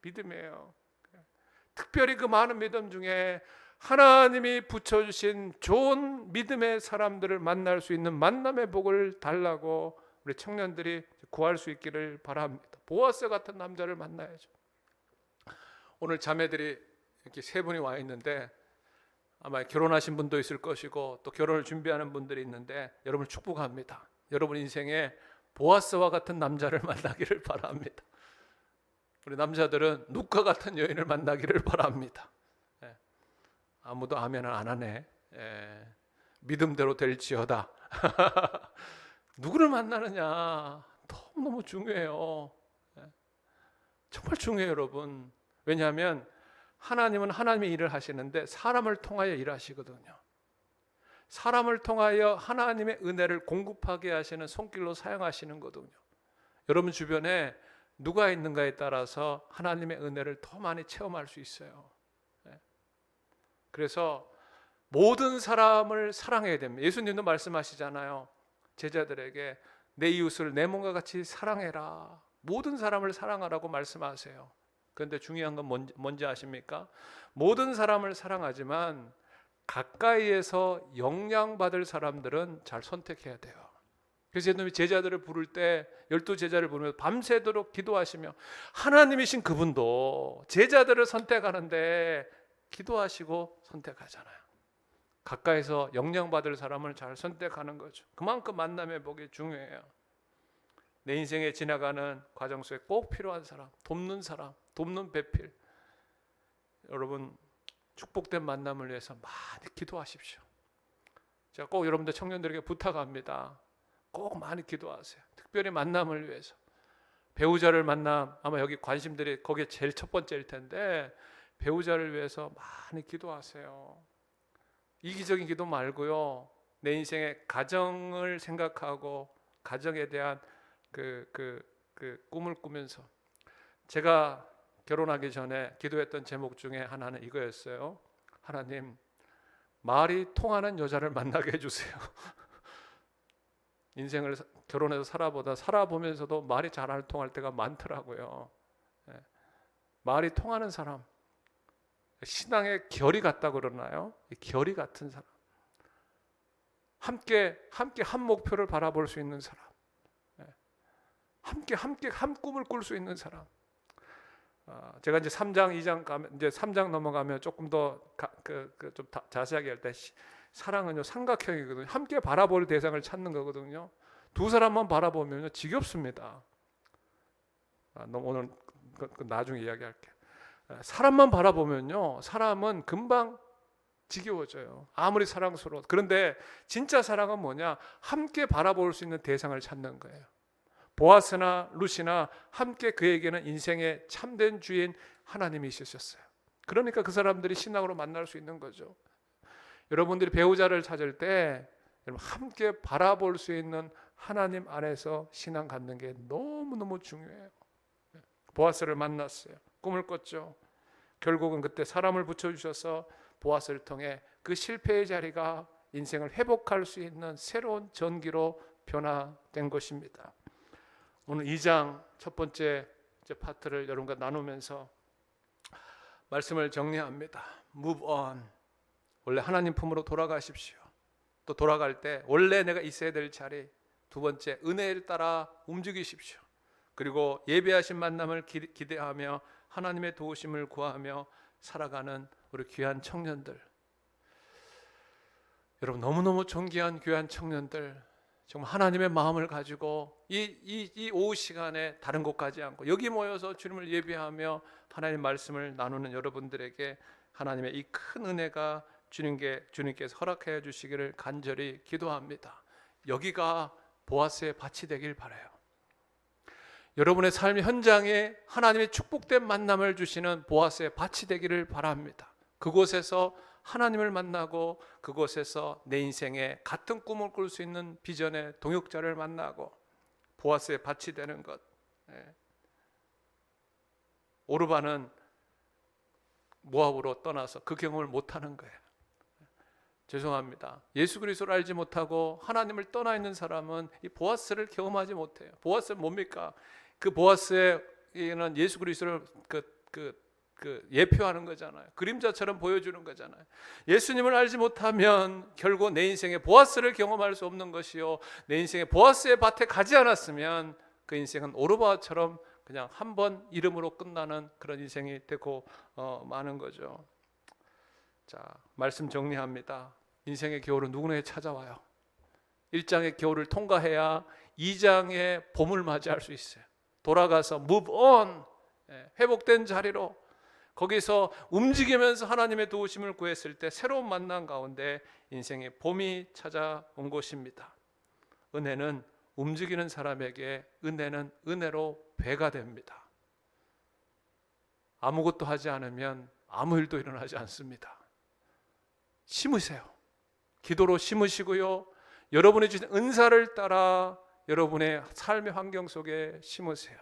믿음이에요. 특별히 그 많은 믿음 중에 하나님이 붙여주신 좋은 믿음의 사람들을 만날 수 있는 만남의 복을 달라고 우리 청년들이 구할 수 있기를 바랍니다. 보아스 같은 남자를 만나야죠. 오늘 자매들이 이렇게 세 분이 와 있는데 아마 결혼하신 분도 있을 것이고 또 결혼을 준비하는 분들이 있는데 여러분을 축복합니다. 여러분 인생에 보아스와 같은 남자를 만나기를 바랍니다. 우리 남자들은 룻과 같은 여인을 만나기를 바랍니다. 아무도 아멘을 안 하네. 믿음대로 될지어다. 누구를 만나느냐 너무너무 중요해요. 정말 중요해요, 여러분. 왜냐하면 하나님은 하나님의 일을 하시는데 사람을 통하여 일하시거든요. 사람을 통하여 하나님의 은혜를 공급하게 하시는 손길로 사용하시는 거거든요. 여러분 주변에 누가 있는가에 따라서 하나님의 은혜를 더 많이 체험할 수 있어요. 그래서 모든 사람을 사랑해야 됩니다. 예수님도 말씀하시잖아요. 제자들에게 내 이웃을 내 몸과 같이 사랑해라. 모든 사람을 사랑하라고 말씀하세요. 그런데 중요한 건 뭔지 아십니까? 모든 사람을 사랑하지만 가까이에서 영향받을 사람들은 잘 선택해야 돼요. 그래서 예수님이 제자들을 부를 때 12제자를 부르면서 밤새도록 기도하시며 하나님이신 그분도 제자들을 선택하는데 기도하시고 선택하잖아요. 가까이서 영향받을 사람을 잘 선택하는 거죠. 그만큼 만남의 복이 중요해요. 내 인생에 지나가는 과정 속에 꼭 필요한 사람, 돕는 배필. 여러분 축복된 만남을 위해서 많이 기도하십시오. 제가 꼭 여러분들 청년들에게 부탁합니다. 꼭 많이 기도하세요. 특별히 만남을 위해서. 배우자를 만남, 아마 여기 관심들이 거기에 제일 첫 번째일 텐데 배우자를 위해서 많이 기도하세요. 이기적인 기도 말고요. 내 인생의 가정을 생각하고 가정에 대한 그 꿈을 꾸면서 제가 결혼하기 전에 기도했던 제목 중에 하나는 이거였어요. 하나님, 말이 통하는 여자를 만나게 해주세요. 인생을 결혼해서 살아보면서도 말이 잘 안 통할 때가 많더라고요. 말이 통하는 사람, 신앙의 결이 같다 그러나요? 결이 같은 사람, 함께 한 목표를 바라볼 수 있는 사람, 함께 한 꿈을 꿀 수 있는 사람. 제가 이제 3장, 2장 가면 이제 3장 넘어가면 조금 더 좀 자세하게 할 때 사랑은요 삼각형이거든요. 함께 바라볼 대상을 찾는 거거든요. 두 사람만 바라보면요 지겹습니다. 오늘 나중에 이야기할게요. 사람만 바라보면요 사람은 금방 지겨워져요. 아무리 사랑스러워. 그런데 진짜 사랑은 뭐냐? 함께 바라볼 수 있는 대상을 찾는 거예요. 보아스나 룻이나 함께 그에게는 인생의 참된 주인 하나님이 있으셨어요. 그러니까 그 사람들이 신앙으로 만날 수 있는 거죠. 여러분들이 배우자를 찾을 때 함께 바라볼 수 있는 하나님 안에서 신앙 갖는 게 너무너무 중요해요. 보아스를 만났어요. 꿈을 꿨죠. 결국은 그때 사람을 붙여주셔서 보아스를 통해 그 실패의 자리가 인생을 회복할 수 있는 새로운 전기로 변화된 것입니다. 오늘 2장 첫 번째 파트를 여러분과 나누면서 말씀을 정리합니다. Move on. 원래 하나님 품으로 돌아가십시오. 또 돌아갈 때 원래 내가 있어야 될 자리, 두 번째 은혜를 따라 움직이십시오. 그리고 예배하신 만남을 기대하며 하나님의 도우심을 구하며 살아가는 우리 귀한 청년들, 여러분 너무너무 존귀한 귀한 청년들, 정말 하나님의 마음을 가지고 이 오후 시간에 다른 곳 가지 않고 여기 모여서 주님을 예배하며 하나님의 말씀을 나누는 여러분들에게 하나님의 이 큰 은혜가 주님께서 허락해 주시기를 간절히 기도합니다. 여기가 보아스의 밭이 되길 바라요. 여러분의 삶의 현장에 하나님의 축복된 만남을 주시는 보아스의 밭이 되기를 바랍니다. 그곳에서 하나님을 만나고 그곳에서 내 인생에 같은 꿈을 꿀 수 있는 비전의 동역자를 만나고 보아스의 밭이 되는 것. 오르반은 모압으로 떠나서 그 경험을 못하는 거예요. 죄송합니다. 예수 그리스도를 알지 못하고 하나님을 떠나 있는 사람은 이 보아스를 경험하지 못해요. 보아스는 뭡니까? 그 보아스에는 예수 그리스도를 예표하는 거잖아요. 그림자처럼 보여주는 거잖아요. 예수님을 알지 못하면 결국 내 인생에 보아스를 경험할 수 없는 것이요, 내 인생에 보아스의 밭에 가지 않았으면 그 인생은 오르바처럼 그냥 한 번 이름으로 끝나는 그런 인생이 되고 마는 거죠. 자, 말씀 정리합니다. 인생의 겨울은 누구나 찾아와요. 1장의 겨울을 통과해야 2장의 봄을 맞이할 수 있어요. 돌아가서 move on, 회복된 자리로 거기서 움직이면서 하나님의 도우심을 구했을 때 새로운 만남 가운데 인생의 봄이 찾아온 것입니다. 은혜는 움직이는 사람에게 은혜는 은혜로 배가 됩니다. 아무것도 하지 않으면 아무 일도 일어나지 않습니다. 심으세요. 기도로 심으시고요, 여러분이 주신 은사를 따라 여러분의 삶의 환경 속에 심으세요.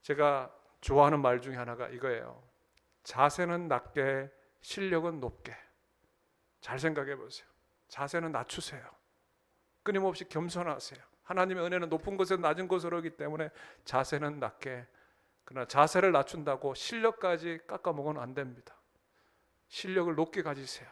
제가 좋아하는 말 중에 하나가 이거예요. 자세는 낮게, 실력은 높게. 잘 생각해 보세요. 자세는 낮추세요. 끊임없이 겸손하세요. 하나님의 은혜는 높은 곳에서 낮은 곳으로 오기 때문에 자세는 낮게. 그러나 자세를 낮춘다고 실력까지 깎아먹으면 안 됩니다. 실력을 높게 가지세요.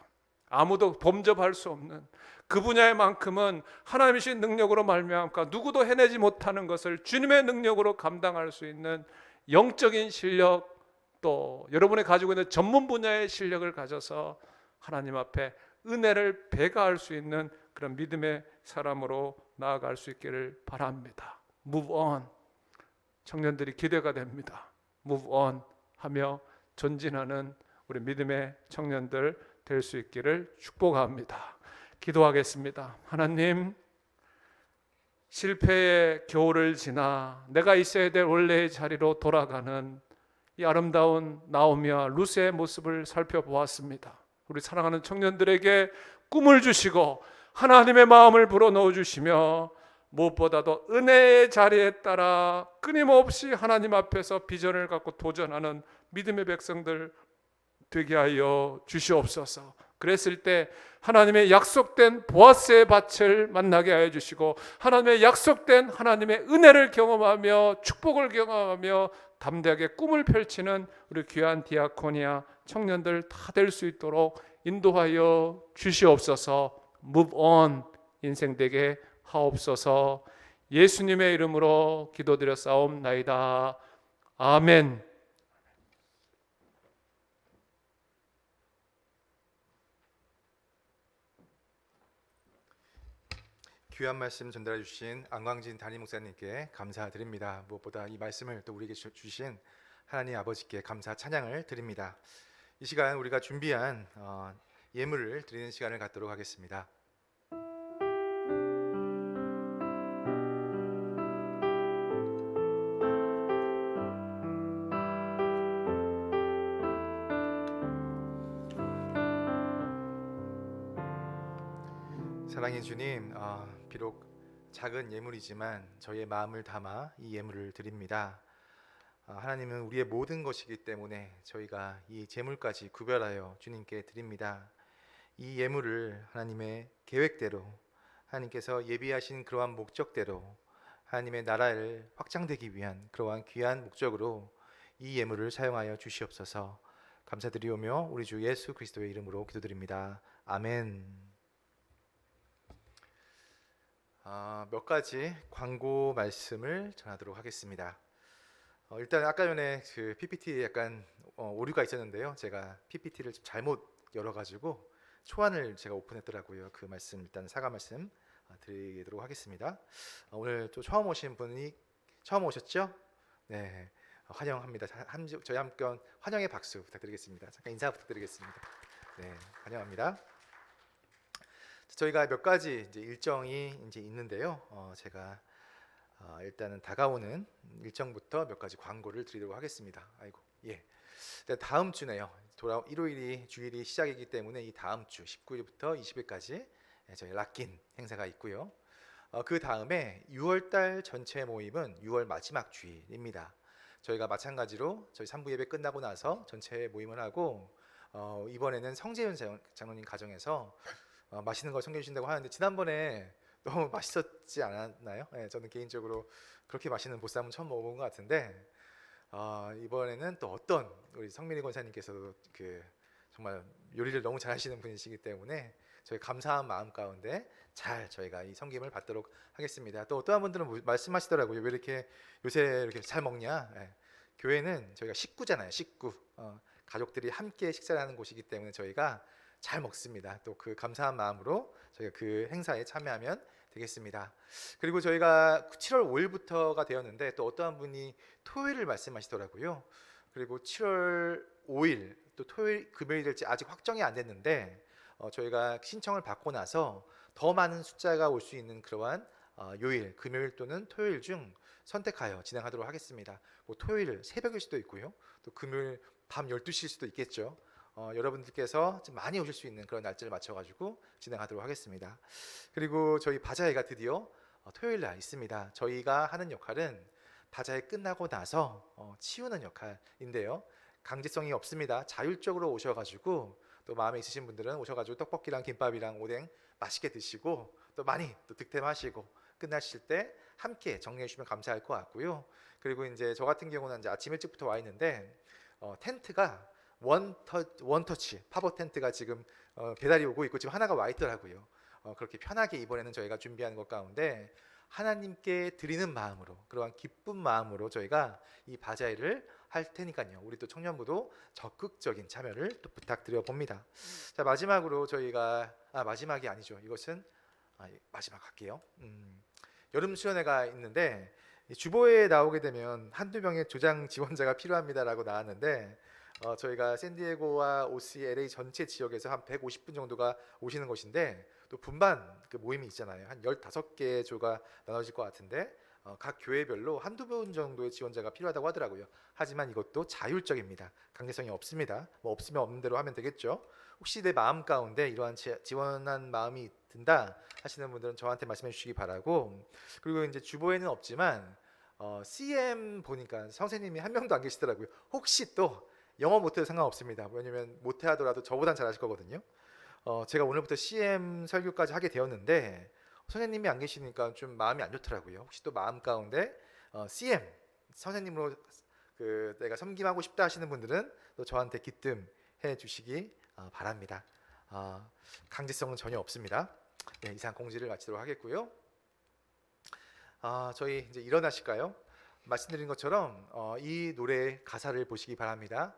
아무도 범접할 수 없는 그 분야에만큼은 하나님이신 능력으로 말미암아 누구도 해내지 못하는 것을 주님의 능력으로 감당할 수 있는 영적인 실력, 또 여러분이 가지고 있는 전문 분야의 실력을 가져서 하나님 앞에 은혜를 배가할 수 있는 그런 믿음의 사람으로 나아갈 수 있기를 바랍니다. Move on. 청년들이 기대가 됩니다. Move on 하며 전진하는 우리 믿음의 청년들 될 수 있기를 축복합니다. 기도하겠습니다. 하나님, 실패의 겨울을 지나 내가 있어야 될 원래의 자리로 돌아가는 이 아름다운 나오미와 루스의 모습을 살펴보았습니다. 우리 사랑하는 청년들에게 꿈을 주시고 하나님의 마음을 불어넣어 주시며 무엇보다도 은혜의 자리에 따라 끊임없이 하나님 앞에서 비전을 갖고 도전하는 믿음의 백성들 되게 하여 주시옵소서. 그랬을 때 하나님의 약속된 보아스의 밭을 만나게 하여 주시고 하나님의 약속된 하나님의 은혜를 경험하며 축복을 경험하며 담대하게 꿈을 펼치는 우리 귀한 디아코니아 청년들 다 될 수 있도록 인도하여 주시옵소서. Move on 인생 되게 하옵소서. 예수님의 이름으로 기도드렸사옵나이다. 아멘. 귀한 말씀 전달해 주신 안광진 담임 목사님께 감사드립니다. 무엇보다 이 말씀을 또 우리에게 주신 하나님 아버지께 감사 찬양을 드립니다. 이 시간 우리가 준비한 예물을 드리는 시간을 갖도록 하겠습니다. 사랑의 주님, 비록 작은 예물이지만 저희의 마음을 담아 이 예물을 드립니다. 하나님은 우리의 모든 것이기 때문에 저희가 이 제물까지 구별하여 주님께 드립니다. 이 예물을 하나님의 계획대로, 하나님께서 예비하신 그러한 목적대로 하나님의 나라를 확장되기 위한 그러한 귀한 목적으로 이 예물을 사용하여 주시옵소서. 감사드리오며 우리 주 예수 그리스도의 이름으로 기도드립니다. 아멘. 몇 가지 광고 말씀을 전하도록 하겠습니다. 일단 아까 전에 그 PPT에 약간 오류가 있었는데요. 제가 PPT를 잘못 열어가지고 초안을 제가 오픈했더라고요. 그 말씀 일단 사과 말씀 드리도록 하겠습니다. 오늘 또 처음 오신 분이 처음 오셨죠? 네, 환영합니다. 저희 함께 환영의 박수 부탁드리겠습니다. 잠깐 인사 부탁드리겠습니다. 네, 환영합니다. 저희가 몇 가지 이제 일정이 이제 있는데요. 제가 일단은 다가오는 일정부터 몇 가지 광고를 드리도록 하겠습니다. 아이고, 예. 다음 주네요. 일요일이 주일이 시작이기 때문에 이 다음 주 19일부터 20일까지 저희 락긴 행사가 있고요. 그 다음에 6월달 전체 모임은 6월 마지막 주일입니다. 저희가 마찬가지로 저희 3부 예배 끝나고 나서 전체 모임을 하고 이번에는 성재윤 장로님 가정에서 맛있는 걸 섬겨주신다고 하는데 지난번에 너무 맛있었지 않았나요? 네, 저는 개인적으로 그렇게 맛있는 보쌈은 처음 먹어본 것 같은데 이번에는 또 어떤 우리 성민희 권사님께서도 그 정말 요리를 너무 잘하시는 분이시기 때문에 저희 감사한 마음 가운데 잘 저희가 이 섬김을 받도록 하겠습니다. 또 어떠한 분들은 말씀하시더라고요. 왜 이렇게 요새 이렇게 잘 먹냐? 네. 교회는 저희가 식구잖아요. 식구. 가족들이 함께 식사를 하는 곳이기 때문에 저희가 잘 먹습니다. 또 그 감사한 마음으로 저희가 그 행사에 참여하면 되겠습니다. 그리고 저희가 7월 5일부터가 되었는데 또 어떠한 분이 토요일을 말씀하시더라고요. 그리고 7월 5일 또 토요일 금요일이 될지 아직 확정이 안 됐는데 저희가 신청을 받고 나서 더 많은 숫자가 올 수 있는 그러한 요일, 금요일 또는 토요일 중 선택하여 진행하도록 하겠습니다. 뭐 토요일 새벽일 수도 있고요. 또 금요일 밤 12시일 수도 있겠죠. 여러분들께서 좀 많이 오실 수 있는 그런 날짜를 맞춰가지고 진행하도록 하겠습니다. 그리고 저희 바자회가 드디어 토요일 날 있습니다. 저희가 하는 역할은 바자회 끝나고 나서 치우는 역할인데요. 강제성이 없습니다. 자율적으로 오셔가지고 또 마음에 있으신 분들은 오셔가지고 떡볶이랑 김밥이랑 오뎅 맛있게 드시고 또 많이 또 득템하시고 끝나실 때 함께 정리해 주시면 감사할 것 같고요. 그리고 이제 저 같은 경우는 이제 아침 일찍부터 와 있는데 텐트가 원터치 팝업 텐트가 지금 배달이 오고 있고 지금 하나가 와 있더라고요. 그렇게 편하게 이번에는 저희가 준비하는 것 가운데 하나님께 드리는 마음으로 그러한 기쁜 마음으로 저희가 이 바자회를 할 테니까요. 우리 또 청년부도 적극적인 참여를 또 부탁드려 봅니다. 자, 마지막으로 저희가 마지막이 아니죠. 이것은 마지막 할게요. 여름 수련회가 있는데 주보에 나오게 되면 한두 명의 조장 지원자가 필요합니다라고 나왔는데 저희가 샌디에고와 OC, LA 전체 지역에서 한 150분 정도가 오시는 것인데 또 분반 그 모임이 있잖아요. 한 15개 조가 나눠질 것 같은데 각 교회별로 한두 분 정도의 지원자가 필요하다고 하더라고요. 하지만 이것도 자율적입니다. 강제성이 없습니다. 뭐 없으면 없는 대로 하면 되겠죠. 혹시 내 마음 가운데 이러한 지원한 마음이 든다 하시는 분들은 저한테 말씀해 주시기 바라고. 그리고 이제 주보에는 없지만 CM 보니까 선생님이 한 명도 안 계시더라고요. 혹시 또 영어 못해도 상관없습니다. 왜냐면 못해하더라도 저보단 잘하실 거거든요. 제가 오늘부터 CM 설교까지 하게 되었는데 선생님이 안 계시니까 좀 마음이 안 좋더라고요. 혹시 또 마음 가운데 CM 선생님으로 그 내가 섬김하고 싶다 하시는 분들은 또 저한테 기뜸해 주시기 바랍니다. 강제성은 전혀 없습니다. 네, 이상 공지를 마치도록 하겠고요. 저희 이제 일어나실까요? 말씀드린 것처럼 이 노래의 가사를 보시기 바랍니다.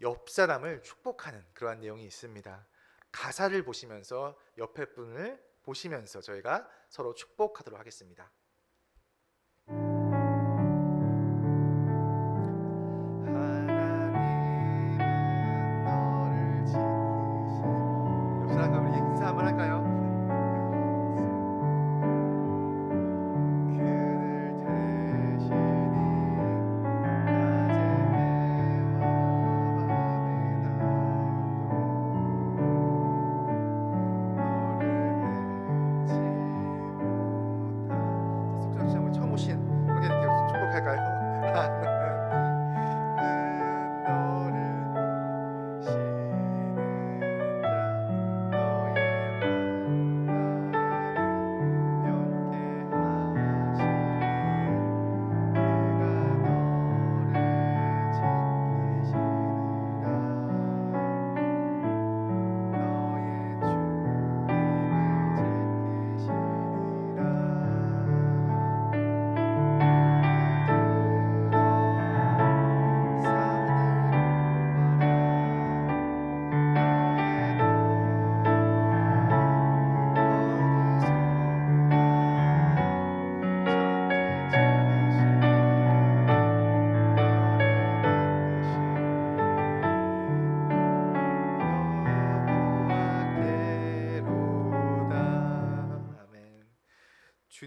옆 사람을 축복하는 그러한 내용이 있습니다. 가사를 보시면서 옆에 분을 보시면서 저희가 서로 축복하도록 하겠습니다. 하나님은 너를 지키시. 옆 사람과 우리 인사 한번 할까요?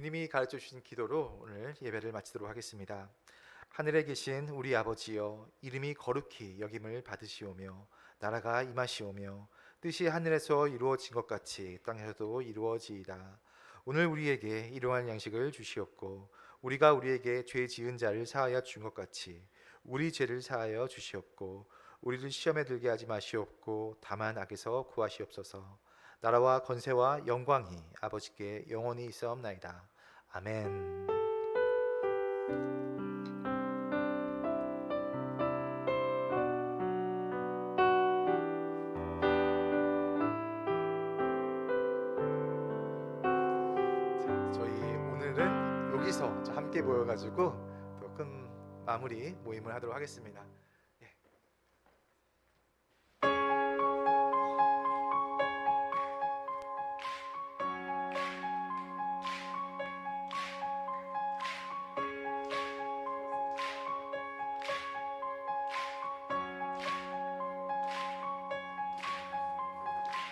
주님이 가르쳐 주신 기도로 오늘 예배를 마치도록 하겠습니다. 하늘에 계신 우리 아버지여, 이름이 거룩히 여김을 받으시오며 나라가 임하시오며 뜻이 하늘에서 이루어진 것 같이 땅에서도 이루어지이다. 오늘 우리에게 일용할 양식을 주시옵고 우리가 우리에게 죄 지은 자를 사하여 준 것 같이 우리 죄를 사하여 주시옵고 우리를 시험에 들게 하지 마시옵고 다만 악에서 구하시옵소서. 나라와 권세와 영광이 아버지께 영원히 있사옵나이다. 아멘. 자, 저희 오늘은 여기서 함께 모여가지고 또 큰 마무리 모임을 하도록 하겠습니다.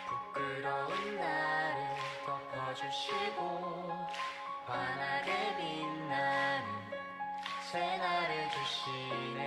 부끄러운 나를 덮어주시고 환하게 빛나는 새날을 주시네.